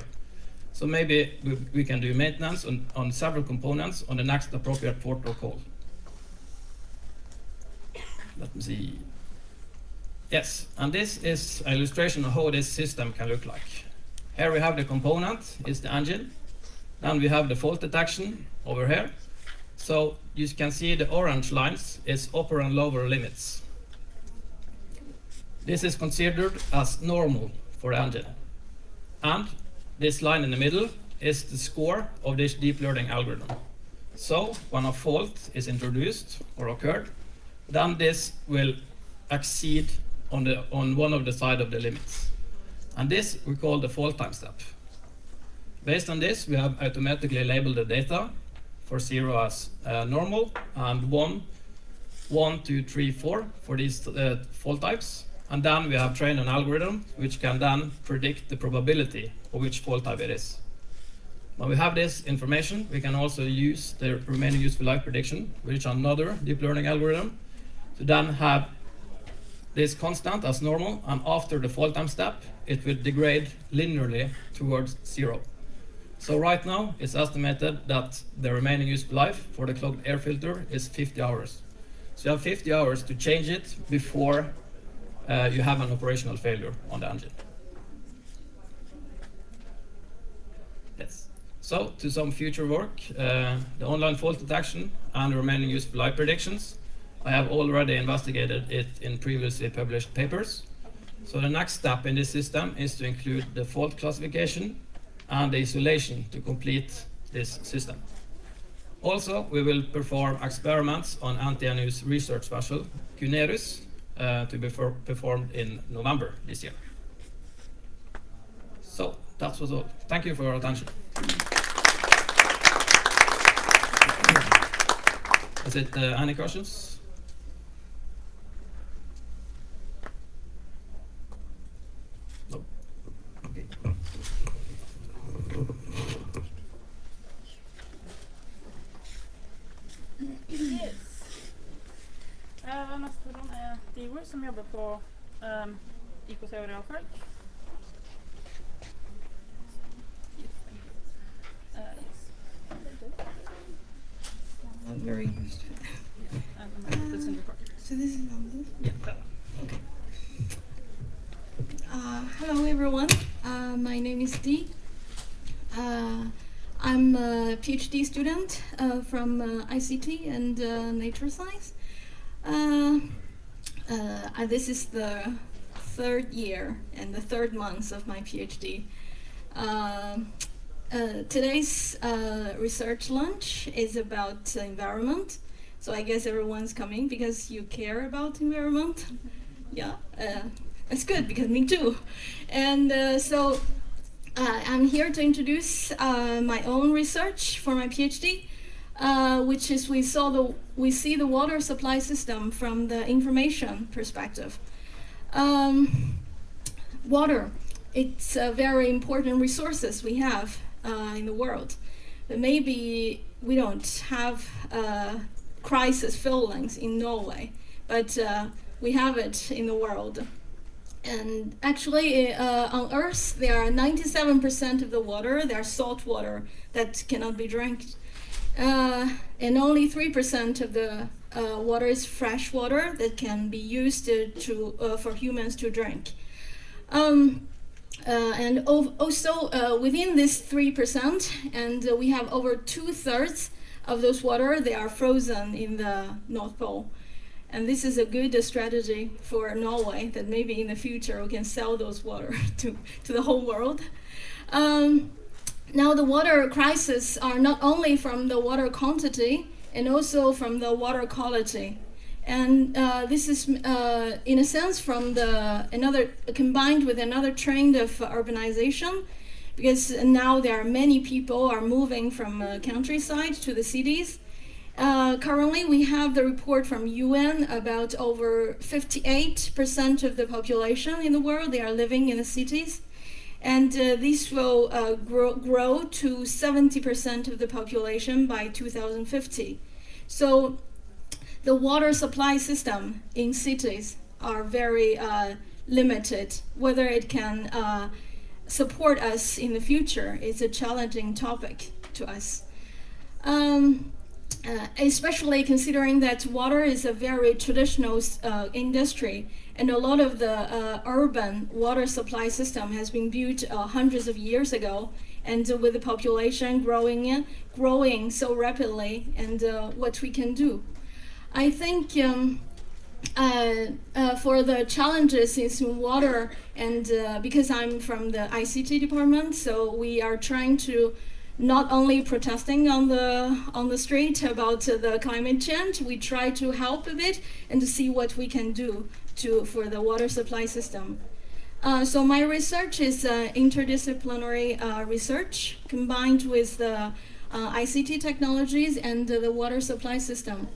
So maybe we can do maintenance on several components on the next appropriate port or call. Let me see. Yes, and this is an illustration of how this system can look like. Here we have the component, it's the engine. Then we have the fault detection over here. So you can see the orange lines is upper and lower limits. This is considered as normal for the engine. And this line in the middle is the score of this deep learning algorithm. So when a fault is introduced or occurred, then this will exceed on one of the side of the limits. And this we call the fault time step. Based on this, we have automatically labeled the data for 0 as normal, and 1, 2, 3, 4 for these fault types. And then we have trained an algorithm which can then predict the probability of which fault type it is. When we have this information, we can also use the remaining useful life prediction, which is another deep learning algorithm, to then have this constant as normal, and after the fall time step, it will degrade linearly towards 0. So right now, it's estimated that the remaining useful life for the clogged air filter is 50 hours. So you have 50 hours to change it before you have an operational failure on the engine. Yes. So to some future work, the online fault detection and remaining useful life predictions, I have already investigated it in previously published papers. So the next step in this system is to include the fault classification and the isolation to complete this system. Also, we will perform experiments on NTNU's research vessel, Cuneus, to be performed in November this year. So that was all. Thank you for your attention. Is it any questions? No. Okay. Yes. Neste person er Divor, som jobber på IKT og realfag. I'm very used to it. So this is on. Yeah. Okay. Hello everyone. My name is Dee. I'm a PhD student from ICT and nature science. This is the third year and the third month of my PhD. Today's research lunch is about environment. So I guess everyone's coming because you care about environment. Yeah, it's good because me too. And so I'm here to introduce my own research for my PhD, which is we see the water supply system from the information perspective. Water, it's a very important resources we have in the world, but maybe we don't have crisis feelings in Norway, but we have it in the world. And actually, on Earth, there are 97% of the water, they are salt water that cannot be drank. And only 3% of the water is fresh water that can be used for humans to drink. And also within this 3%, and we have over 2/3 of those water, they are frozen in the North Pole. And this is a good strategy for Norway, that maybe in the future we can sell those water to the whole world. Now the water crisis are not only from the water quantity and also from the water quality. And this is in a sense from combined with another trend of urbanization, because now there are many people are moving from countryside to the cities. Currently, we have the report from UN about over 58% of the population in the world, they are living in the cities. And this will grow to 70% of the population by 2050. So the water supply system in cities are very limited. Whether it can support us in the future is a challenging topic to us. Especially considering that water is a very traditional industry, and a lot of the urban water supply system has been built hundreds of years ago, and with the population growing so rapidly, and what we can do. I think for the challenges in water, and because I'm from the ICT department, so we are trying to not only protesting on the street about the climate change, we try to help a bit and to see what we can do for the water supply system. So my research is interdisciplinary research combined with the ICT technologies and the water supply system.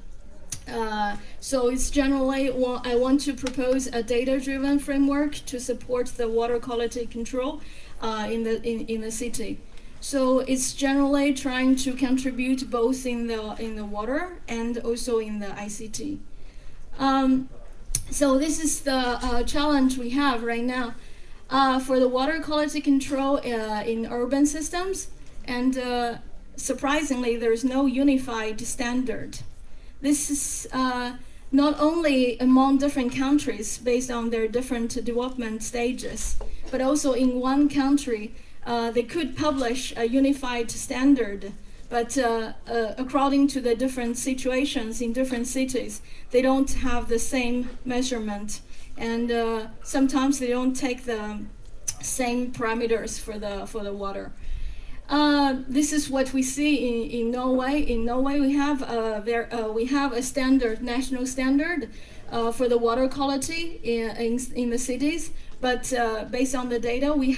So it's generally, I want to propose a data-driven framework to support the water quality control in the city. So it's generally trying to contribute both in the water and also in the ICT. So this is the challenge we have right now for the water quality control in urban systems. And surprisingly, there's no unified standard. This is not only among different countries based on their different development stages, but also in one country, they could publish a unified standard, but according to the different situations in different cities, they don't have the same measurement, and sometimes they don't take the same parameters for the water. This is what we see in Norway. In Norway, we have a standard, national standard for the water quality in the cities. But based on the data we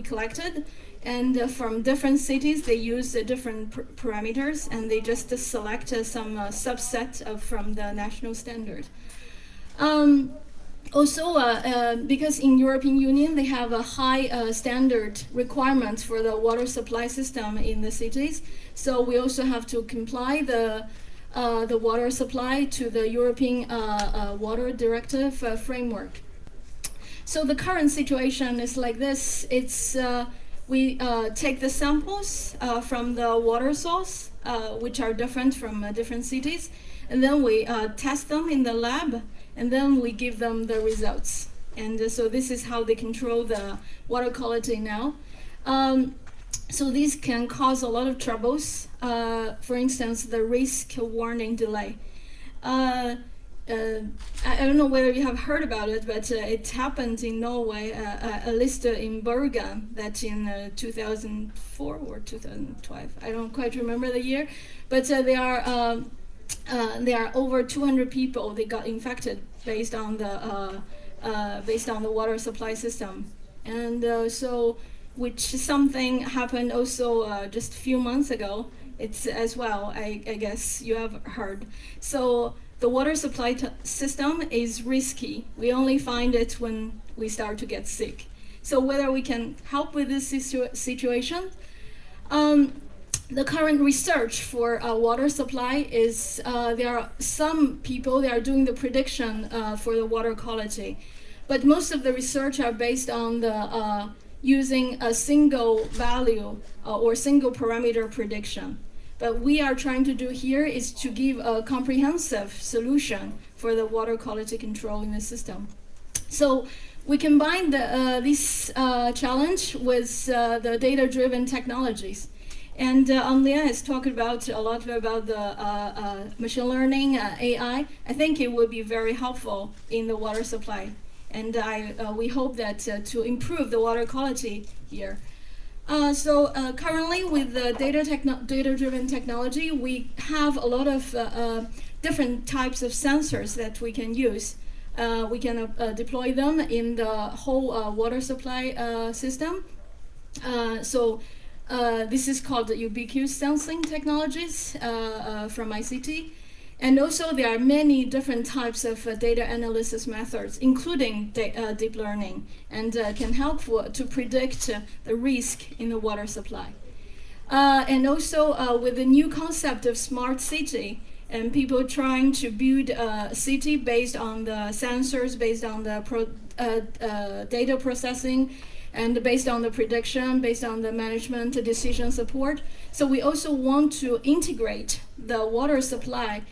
collected, and from different cities, they use different parameters, and they just select some subset from the national standard. Also, because in European Union they have a high standard requirement for the water supply system in the cities, so we also have to comply the water supply to the European Water Directive framework. So the current situation is like this. It's we take the samples from the water source, which are different from different cities, and then we test them in the lab, and then we give them the results. And so this is how they control the water quality now. So these can cause a lot of troubles. For instance, the risk warning delay. I don't know whether you have heard about it, but it happened in Norway, a list in Bergen, that in 2004 or 2012, I don't quite remember the year, but there are over 200 people that got infected based on the water supply system, and so which something happened also just a few months ago. It's as well, I guess you have heard. So the water supply system is risky. We only find it when we start to get sick. So whether we can help with this situation, the current research for water supply is there are some people that are doing the prediction for the water quality, but most of the research are based on the using a single value or single parameter prediction. But we are trying to do here is to give a comprehensive solution for the water quality control in the system. So we combine this challenge with the data-driven technologies. And Anlia has talked about a lot about the machine learning, AI. I think it would be very helpful in the water supply. And we hope that to improve the water quality here. So currently with the data-driven technology, we have a lot of different types of sensors that we can use. We can deploy them in the whole water supply system. So this is called the ubiquitous sensing technologies from ICT. And also there are many different types of data analysis methods, including deep learning, and can help to predict the risk in the water supply. And also with the new concept of smart city, and people trying to build a city based on the sensors, based on the data processing, and based on the prediction, based on the management decision support. So we also want to integrate the water supply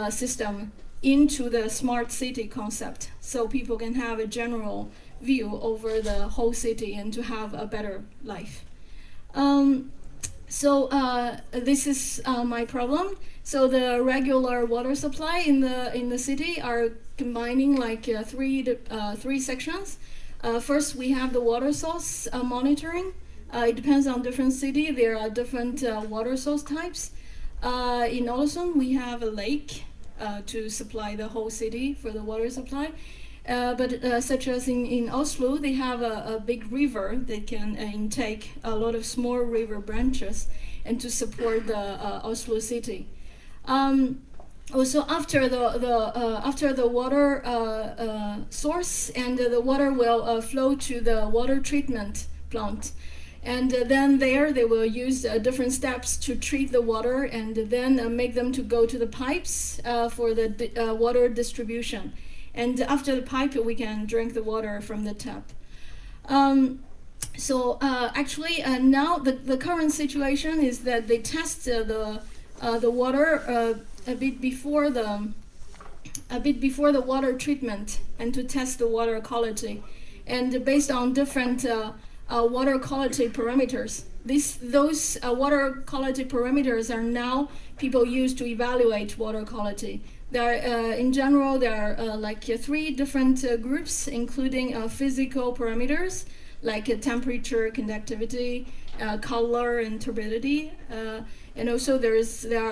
system into the smart city concept, so people can have a general view over the whole city and to have a better life. So this is my problem. So the regular water supply in the city are combining like three sections. First, we have the water source monitoring. It depends on different city. There are different water source types. In Ålesund, we have a lake to supply the whole city for the water supply. But such as in Oslo, they have a big river that can intake a lot of small river branches and to support the Oslo city. Also, after the water source, and the water will flow to the water treatment plant. And then there they will use different steps to treat the water and then make them to go to the pipes for the water distribution. And after the pipe, we can drink the water from the tap. So actually now the current situation is that they test the water a bit before the water treatment and to test the water quality. And based on different water quality parameters. Those water quality parameters are now people use to evaluate water quality. In general, there are like 3 different groups, including physical parameters like temperature, conductivity, color, and turbidity. And also there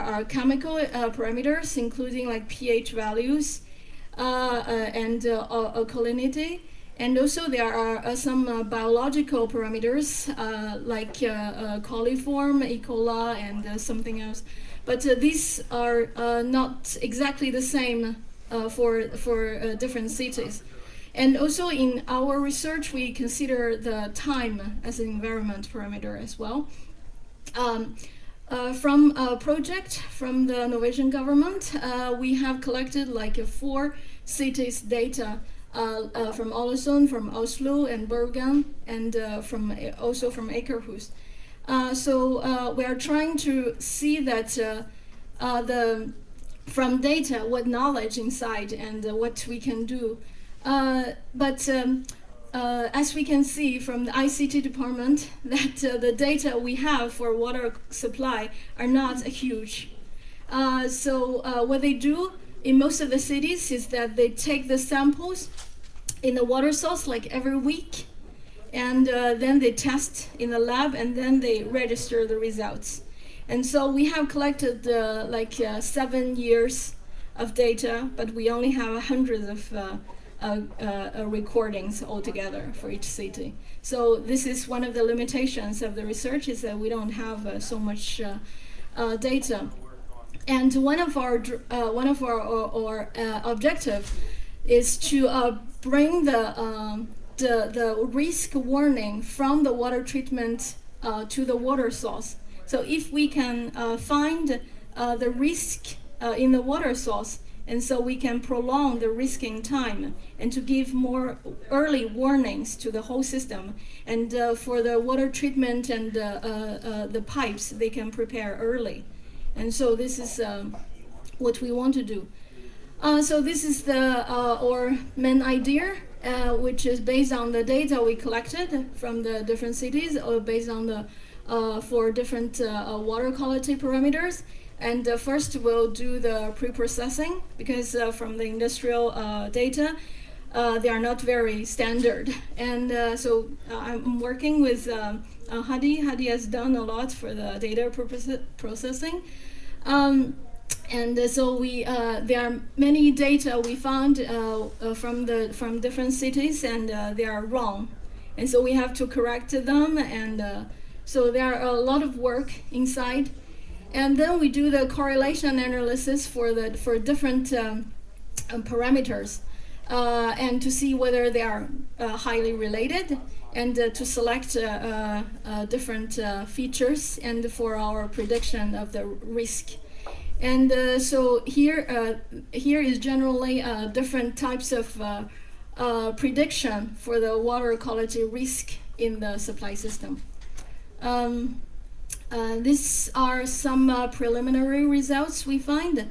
are chemical parameters, including like pH values and alkalinity. And also there are some biological parameters like coliform, E. coli, and something else. But these are not exactly the same for different cities. And also in our research, we consider the time as an environment parameter as well. From a project from the Norwegian government, we have collected like 4 cities data from Ålesund, from Oslo and Bergen, and also from Akershus. So we are trying to see that from data what knowledge inside and what we can do. But as we can see from the ICT department, that the data we have for water supply are not huge. So what they do in most of the cities is that they take the samples in the water source like every week, and then they test in the lab, and then they register the results. And so we have collected 7 years of data, but we only have hundreds of recordings altogether for each city. So this is one of the limitations of the research, is that we don't have so much data. And one of our objective is to bring the risk warning from the water treatment to the water source. So if we can find the risk in the water source, and so we can prolong the risking time and to give more early warnings to the whole system. And for the water treatment and the pipes, they can prepare early. And so this is what we want to do. So this is our main idea, which is based on the data we collected from the different cities, or based on the for different water quality parameters. And first we'll do the pre-processing, because from the industrial data, they are not very standard. And so I'm working with Hadi. Hadi has done a lot for the data processing. And so there are many data we found from different cities, and they are wrong. And so we have to correct them, and so there are a lot of work inside. And then we do the correlation analysis for different parameters, and to see whether they are highly related, and to select different features and for our prediction of the risk. And so here is generally different types of prediction for the water quality risk in the supply system. These are some preliminary results we find,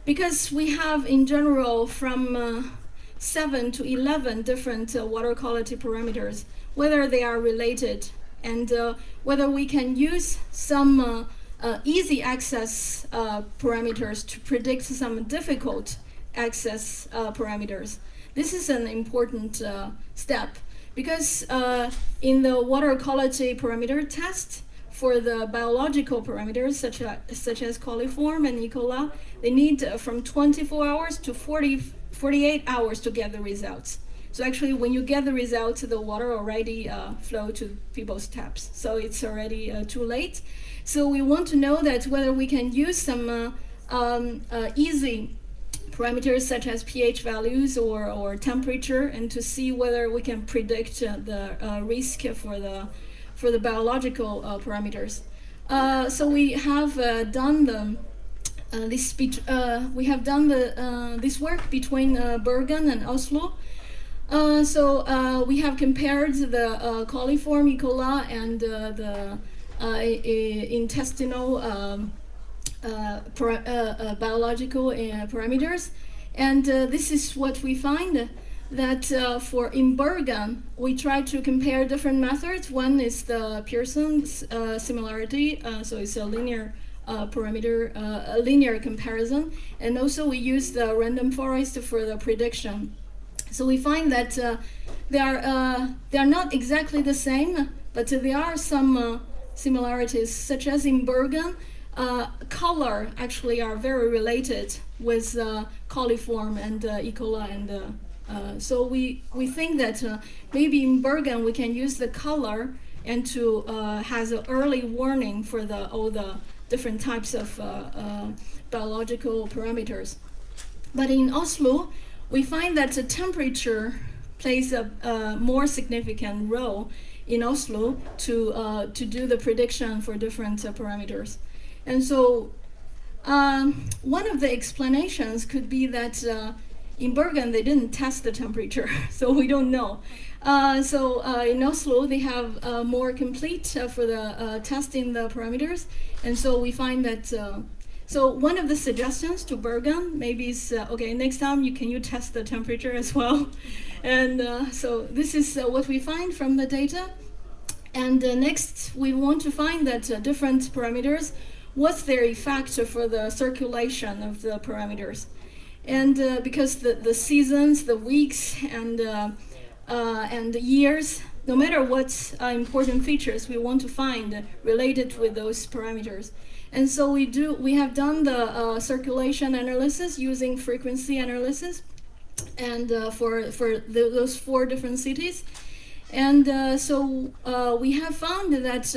because we have in general from 7 to 11 different water quality parameters, whether they are related, and whether we can use some easy access parameters to predict some difficult access parameters. This is an important step, because in the water quality parameter test, for the biological parameters such as coliform and E. coli, they need from 24 hours to 48 hours to get the results. So actually, when you get the results, the water already flow to people's taps. So it's already too late. So we want to know that whether we can use some easy parameters such as pH values or temperature, and to see whether we can predict the risk for for the biological parameters. So we have done this work between Bergen and Oslo. So we have compared the coliform E. coli and the intestinal biological parameters, and this is what we find, that in Bergen we try to compare different methods. One is the Pearson's similarity, so it's a linear parameter, a linear comparison, and also we use the random forest for the prediction. So we find that they are not exactly the same, but there are some similarities, such as in Bergen, color actually are very related with coliform and E. coli, and so we think that maybe in Bergen we can use the color and to has an early warning for all the different types of biological parameters. But in Oslo, we find that the temperature plays a more significant role in Oslo to do the prediction for different parameters. And so one of the explanations could be that in Bergen they didn't test the temperature, so we don't know. So in Oslo they have more complete for the testing the parameters, and so we find that so one of the suggestions to Bergen maybe is okay, next time you test the temperature as well. And so this is what we find from the data. And next we want to find that different parameters, what's their effect for the circulation of the parameters. And because the seasons, the weeks, and the years, no matter what important features we want to find related with those parameters. And so we have done the circulation analysis using frequency analysis, and for those 4 different cities. And so we have found that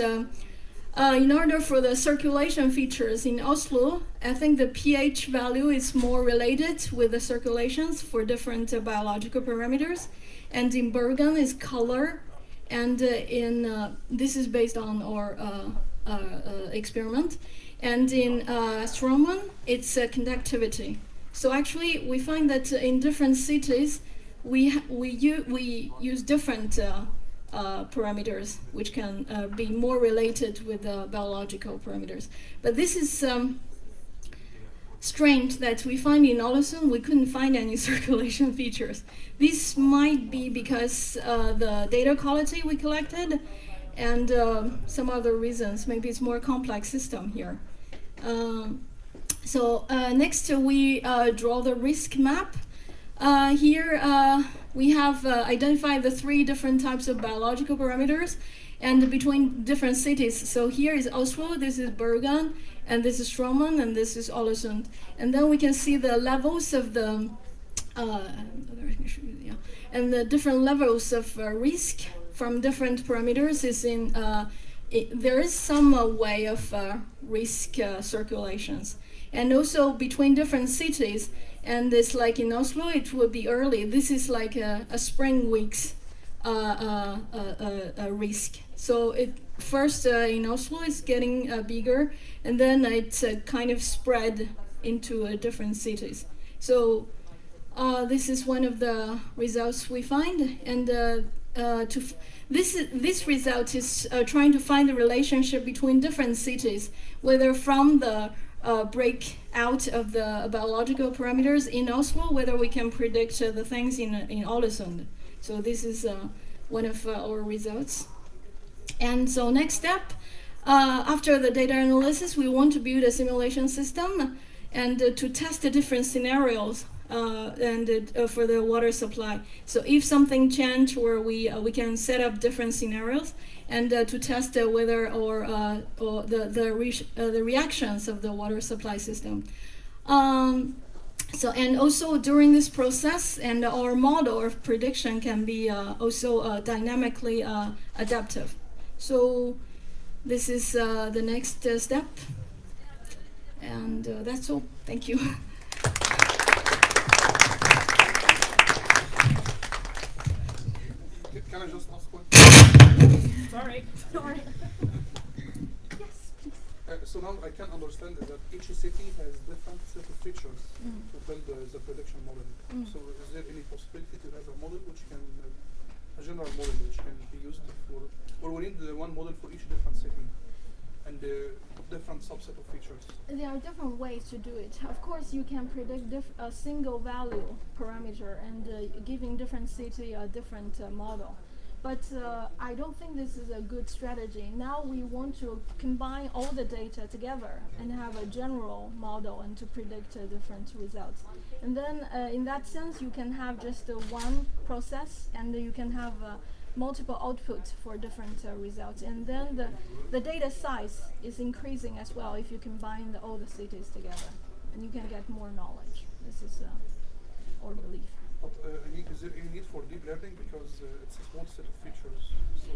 in order for the circulation features in Oslo, I think the pH value is more related with the circulations for different biological parameters. And in Bergen is color, and this is based on our experiment. And in Stroman, it's conductivity. So actually, we find that in different cities, we use different parameters, which can be more related with biological parameters. But this is strange that we find in Ålesund we couldn't find any circulation features. This might be because the data quality we collected, and some other reasons. Maybe it's more complex system here. So next we draw the risk map. Here we have identified the 3 different types of biological parameters and between different cities. So here is Oslo, this is Bergen, and this is Stroman, and this is Ålesund. And then we can see the levels of the and the different levels of risk from different parameters is in there is some way of risk circulations, and also between different cities. And it's like in Oslo, it would be early. This is like a spring weeks risk. So it first in Oslo is getting bigger, and then it's kind of spread into different cities. So this is one of the results we find, and this result is trying to find the relationship between different cities, whether from the breakout of the biological parameters in Oslo, whether we can predict the things in Ålesund. So this is one of our results. And so next step, after the data analysis, we want to build a simulation system and to test the different scenarios for the water supply. So if something change, or we can set up different scenarios and to test whether or the reactions of the water supply system. So and also during this process, and our model of prediction can be also dynamically adaptive. So this is the next step, and that's all. Thank you. Can I just ask one? Sorry. Yes, please. So now I can understand that each city has different set of features to build the prediction model. So is there any possibility to have a model which can, a general model which can be used for, or we need one model for each different city and different subset of features? There are different ways to do it. Of course, you can predict a single value parameter and giving different city a different model. But I don't think this is a good strategy. Now we want to combine all the data together and have a general model and to predict different results. And then in that sense, you can have just one process and you can have multiple outputs for different results. And then the data size is increasing as well if you combine all the cities together. And you can get more knowledge. This is our belief. But is there any need for deep learning because it's a small set of features? So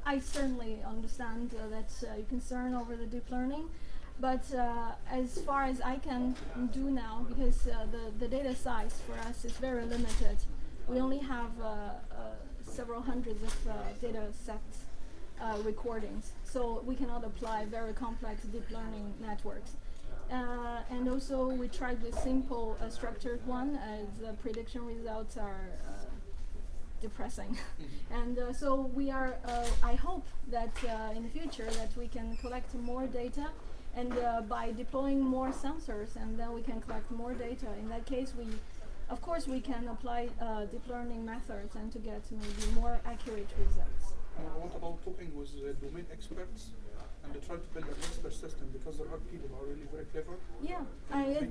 I certainly understand that you're concerned over the deep learning, but as far as I can do now, because the data size for us is very limited, we only have several hundreds of data sets recordings, so we cannot apply very complex deep learning networks. And also we tried the simple structured one as the prediction results are depressing. And so we are, I hope that in the future that we can collect more data and by deploying more sensors and then we can collect more data. In that case, of course we can apply deep learning methods and to get maybe more accurate results. What about talking with domain experts and try to build an expert system, because there are people who are really very clever? Yeah,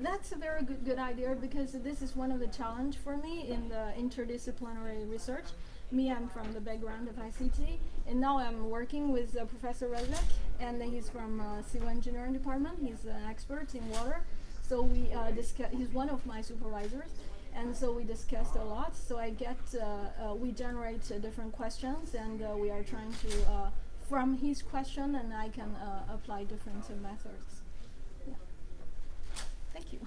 that's a very good idea, because this is one of the challenge for me in the interdisciplinary research. I'm from the background of ICT, and now I'm working with Professor Rezek, and he's from civil engineering department. He's an expert in water, so we he's one of my supervisors. And so we discussed a lot. So I get, we generate different questions, and we are trying to, from his question, and I can apply different methods. Yeah. Thank you.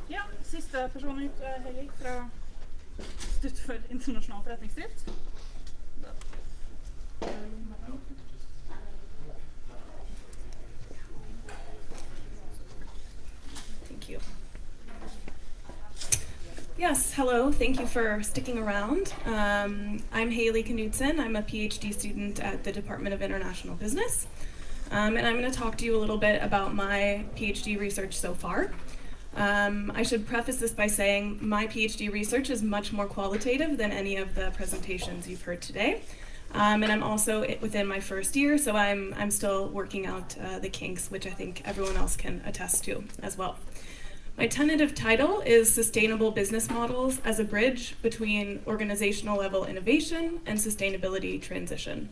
Ja, siste person ut er Hellig fra Institutt for internasjonal forretningsdrift. Thank you. Yes, hello, thank you for sticking around. I'm Haley Knudsen. I'm a PhD student at the Department of International Business. And I'm going to talk to you a little bit about my PhD research so far. I should preface this by saying my PhD research is much more qualitative than any of the presentations you've heard today. And I'm also within my first year, so I'm still working out the kinks, which I think everyone else can attest to as well. My tentative title is Sustainable Business Models as a Bridge Between Organizational Level Innovation and Sustainability Transition.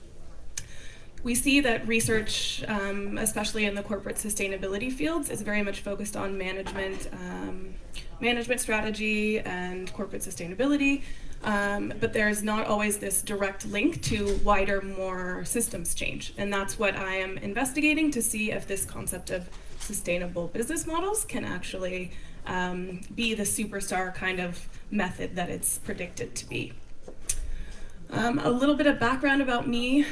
We see that research, especially in the corporate sustainability fields, is very much focused on management strategy and corporate sustainability, but there's not always this direct link to wider, more systems change. And that's what I am investigating to see if this concept of sustainable business models can actually be the superstar kind of method that it's predicted to be. A little bit of background about me.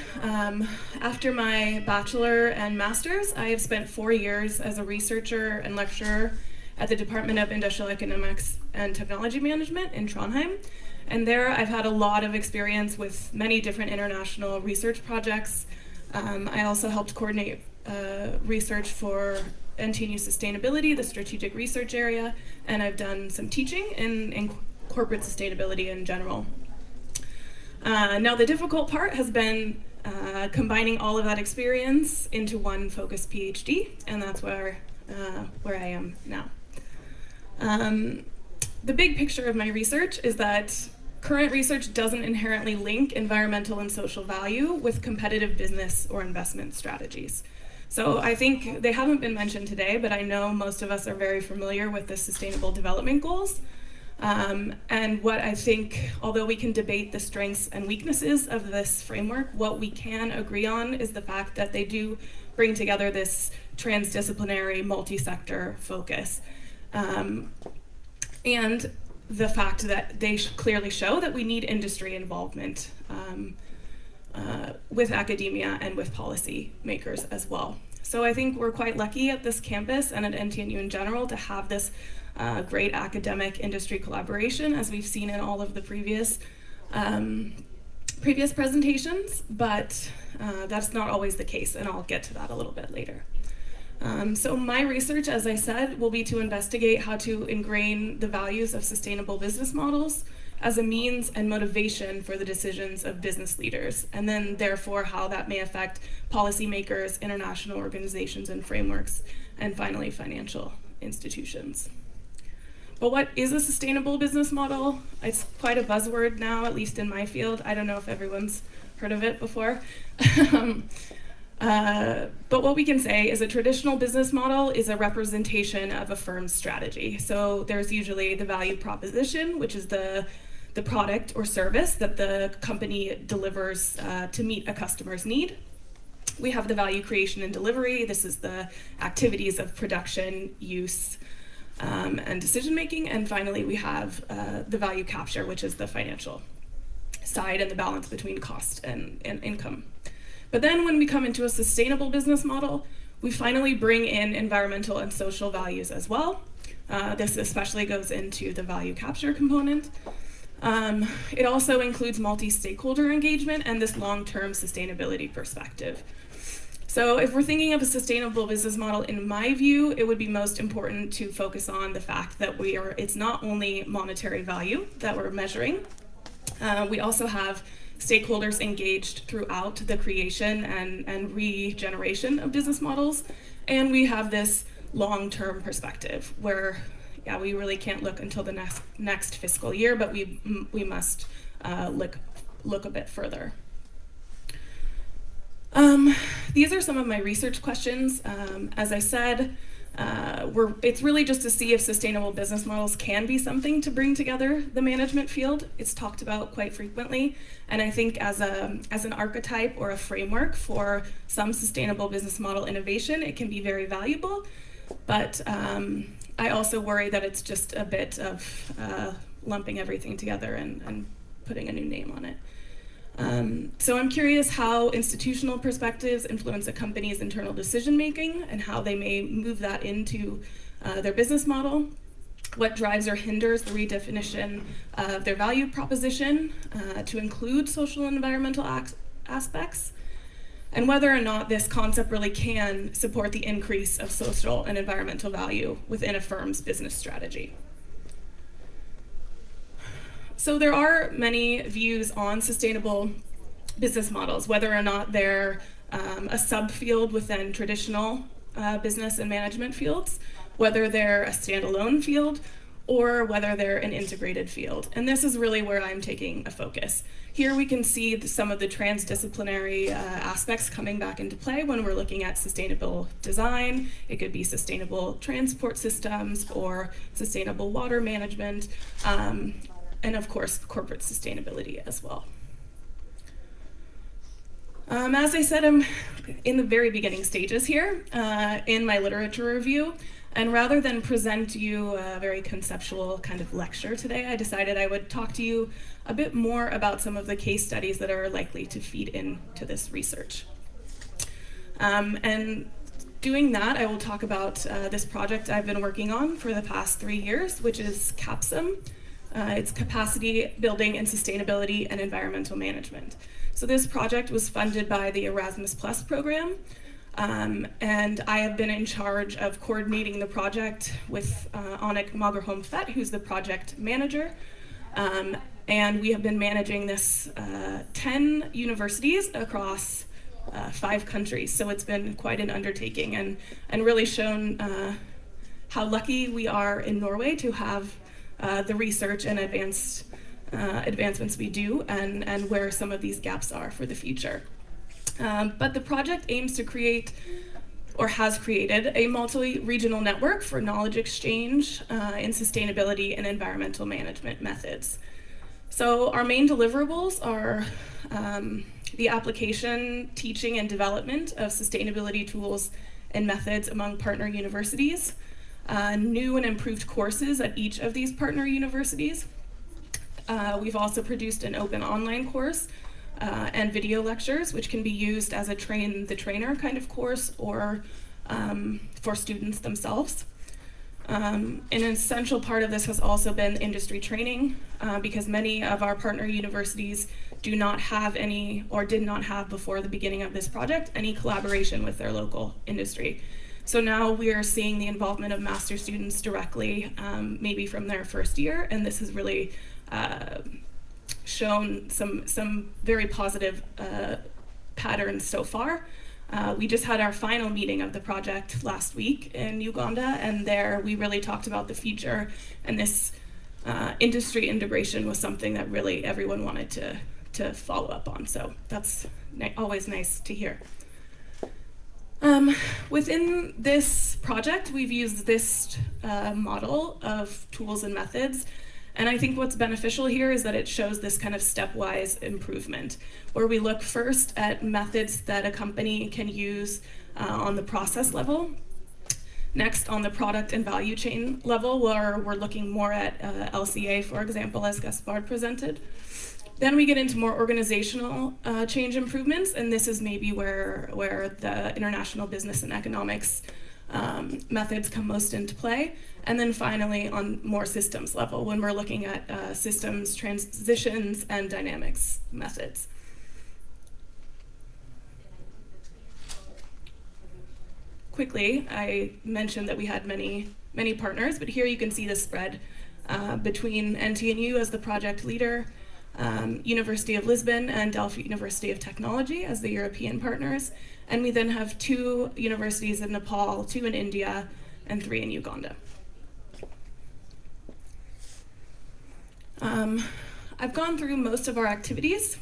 After my bachelor and master's, I have spent 4 years as a researcher and lecturer at the Department of Industrial Economics and Technology Management in Trondheim. And there I've had a lot of experience with many different international research projects. I also helped coordinate research for NTNU Sustainability, the strategic research area, and I've done some teaching in corporate sustainability in general. Now the difficult part has been combining all of that experience into one focused PhD, and that's where I am now. The big picture of my research is that current research doesn't inherently link environmental and social value with competitive business or investment strategies. So I think they haven't been mentioned today, but I know most of us are very familiar with the Sustainable Development Goals. And what I think, although we can debate the strengths and weaknesses of this framework, what we can agree on is the fact that they do bring together this transdisciplinary, multi-sector focus. And the fact that they clearly show that we need industry involvement with academia and with policy makers as well. So I think we're quite lucky at this campus and at NTNU in general to have this great academic industry collaboration, as we've seen in all of the previous presentations, but that's not always the case, and I'll get to that a little bit later. So my research, as I said, will be to investigate how to ingrain the values of sustainable business models as a means and motivation for the decisions of business leaders, and then therefore how that may affect policymakers, international organizations and frameworks, and finally financial institutions. But what is a sustainable business model? It's quite a buzzword now, at least in my field. I don't know if everyone's heard of it before. But what we can say is a traditional business model is a representation of a firm's strategy. So there's usually the value proposition, which is the product or service that the company delivers to meet a customer's need. We have the value creation and delivery. This is the activities of production, use, and decision making. And finally, we have the value capture, which is the financial side and the balance between cost and income. But then when we come into a sustainable business model, we finally bring in environmental and social values as well. This especially goes into the value capture component. It also includes multi-stakeholder engagement and this long-term sustainability perspective. So if we're thinking of a sustainable business model, in my view, it would be most important to focus on the fact that it's not only monetary value that we're measuring. We also have stakeholders engaged throughout the creation and regeneration of business models. And we have this long-term perspective where, yeah, we really can't look until the next fiscal year, but we must look a bit further. These are some of my research questions. As I said, it's really just to see if sustainable business models can be something to bring together the management field. It's talked about quite frequently, and I think as an archetype or a framework for some sustainable business model innovation, it can be very valuable. But I also worry that it's just a bit of lumping everything together and putting a new name on it. So I'm curious how institutional perspectives influence a company's internal decision making and how they may move that into their business model. What drives or hinders the redefinition of their value proposition to include social and environmental aspects, and whether or not this concept really can support the increase of social and environmental value within a firm's business strategy. So there are many views on sustainable business models, whether or not they're a subfield within traditional business and management fields, whether they're a standalone field, or whether they're an integrated field. And this is really where I'm taking a focus. Here we can see some of the transdisciplinary aspects coming back into play when we're looking at sustainable design. It could be sustainable transport systems or sustainable water management. And of course, corporate sustainability as well. As I said, I'm in the very beginning stages here in my literature review, and rather than present you a very conceptual kind of lecture today, I decided I would talk to you a bit more about some of the case studies that are likely to feed into this research. And doing that, I will talk about this project I've been working on for the past 3 years, which is CAPSUM. It's Capacity Building and Sustainability and Environmental Management. So this project was funded by the Erasmus Plus program, and I have been in charge of coordinating the project with Annick Magerholm-Fett, who's the project manager. And we have been managing this 10 universities across 5 countries. So it's been quite an undertaking and really shown how lucky we are in Norway to have the research and advancements we do and where some of these gaps are for the future. But the project aims to create, or has created, a multi-regional network for knowledge exchange in sustainability and environmental management methods. So our main deliverables are the application, teaching, and development of sustainability tools and methods among partner universities, new and improved courses at each of these partner universities. We've also produced an open online course and video lectures, which can be used as a train the trainer kind of course or for students themselves. An essential part of this has also been industry training, because many of our partner universities do not have any, or did not have before the beginning of this project, any collaboration with their local industry. So now we are seeing the involvement of master students directly, maybe from their first year, and this has really shown some very positive patterns so far. We just had our final meeting of the project last week in Uganda, and there we really talked about the future, and this industry integration was something that really everyone wanted to follow up on, so that's always nice to hear. Within this project, we've used this model of tools and methods, and I think what's beneficial here is that it shows this kind of stepwise improvement, where we look first at methods that a company can use on the process level. Next, on the product and value chain level, where we're looking more at LCA, for example, as Gaspard presented. Then we get into more organizational change improvements, and this is maybe where the international business and economics methods come most into play. And then finally, on more systems level, when we're looking at systems, transitions, and dynamics methods. Quickly, I mentioned that we had many partners, but here you can see the spread between NTNU as the project leader, University of Lisbon and Delft University of Technology as the European partners, and we then have 2 universities in Nepal, 2 in India, and 3 in Uganda. I've gone through most of our activities,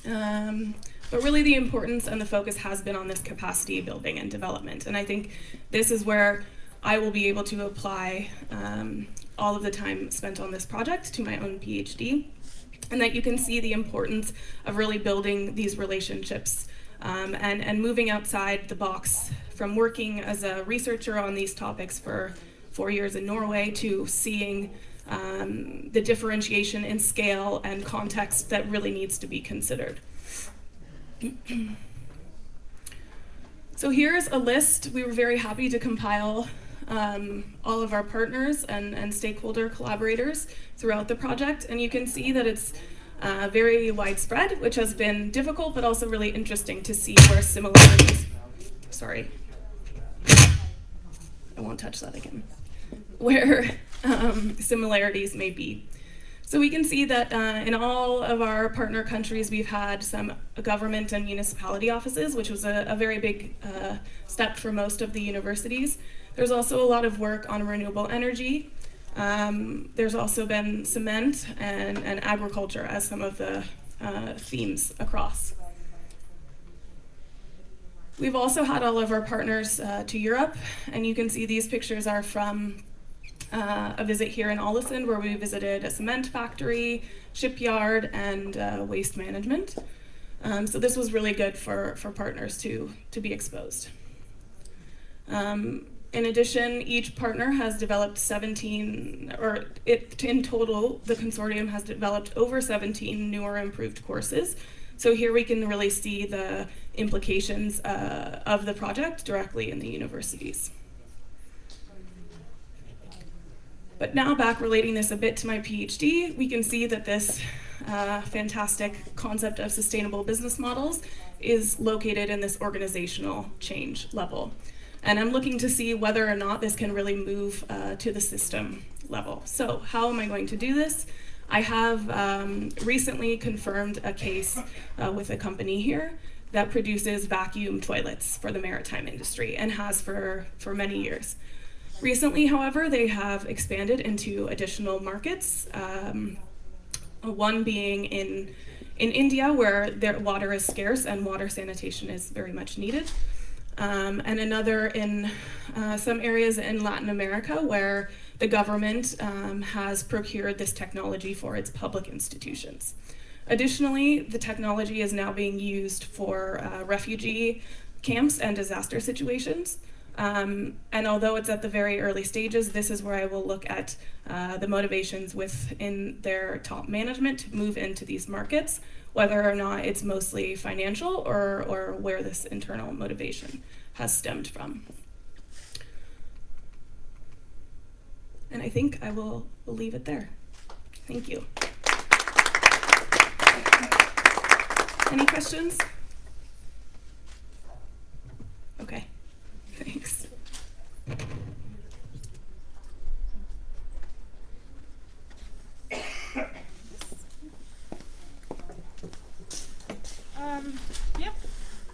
but really the importance and the focus has been on this capacity building and development, and I think this is where I will be able to apply all of the time spent on this project to my own PhD, and that you can see the importance of really building these relationships and moving outside the box from working as a researcher on these topics for 4 years in Norway to seeing the differentiation in scale and context that really needs to be considered. So here's a list. We were very happy to compile all of our partners and stakeholder collaborators throughout the project, and you can see that it's very widespread, which has been difficult but also really interesting to see where similarities, sorry, I won't touch that again, where similarities may be. So we can see that in all of our partner countries, we've had some government and municipality offices, which was a very big step for most of the universities. There's also a lot of work on renewable energy. There's also been cement and agriculture as some of the themes across. We've also had all of our partners to Europe, and you can see these pictures are from a visit here in Ålesund, where we visited a cement factory, shipyard, and waste management. So this was really good for partners to be exposed. In addition, each partner has developed 17, or in total, the consortium has developed over 17 new or improved courses. So here we can really see the implications of the project directly in the universities. But now back relating this a bit to my PhD, we can see that this fantastic concept of sustainable business models is located in this organizational change level. And I'm looking to see whether or not this can really move to the system level. So how am I going to do this? I have recently confirmed a case with a company here that produces vacuum toilets for the maritime industry and has for many years. Recently, however, they have expanded into additional markets, one being in India, where their water is scarce and water sanitation is very much needed, and another in some areas in Latin America, where the government has procured this technology for its public institutions. Additionally, the technology is now being used for refugee camps and disaster situations. And although it's at the very early stages, this is where I will look at the motivations within their top management to move into these markets, whether or not it's mostly financial or where this internal motivation has stemmed from. And I think I will leave it there. Thank you. Any questions? Okay, thanks. Yep,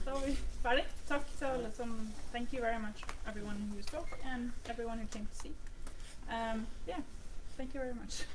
så er vi færdig. Tak til alle som, thank you very much everyone who spoke and everyone who came to see. Yeah, thank you very much.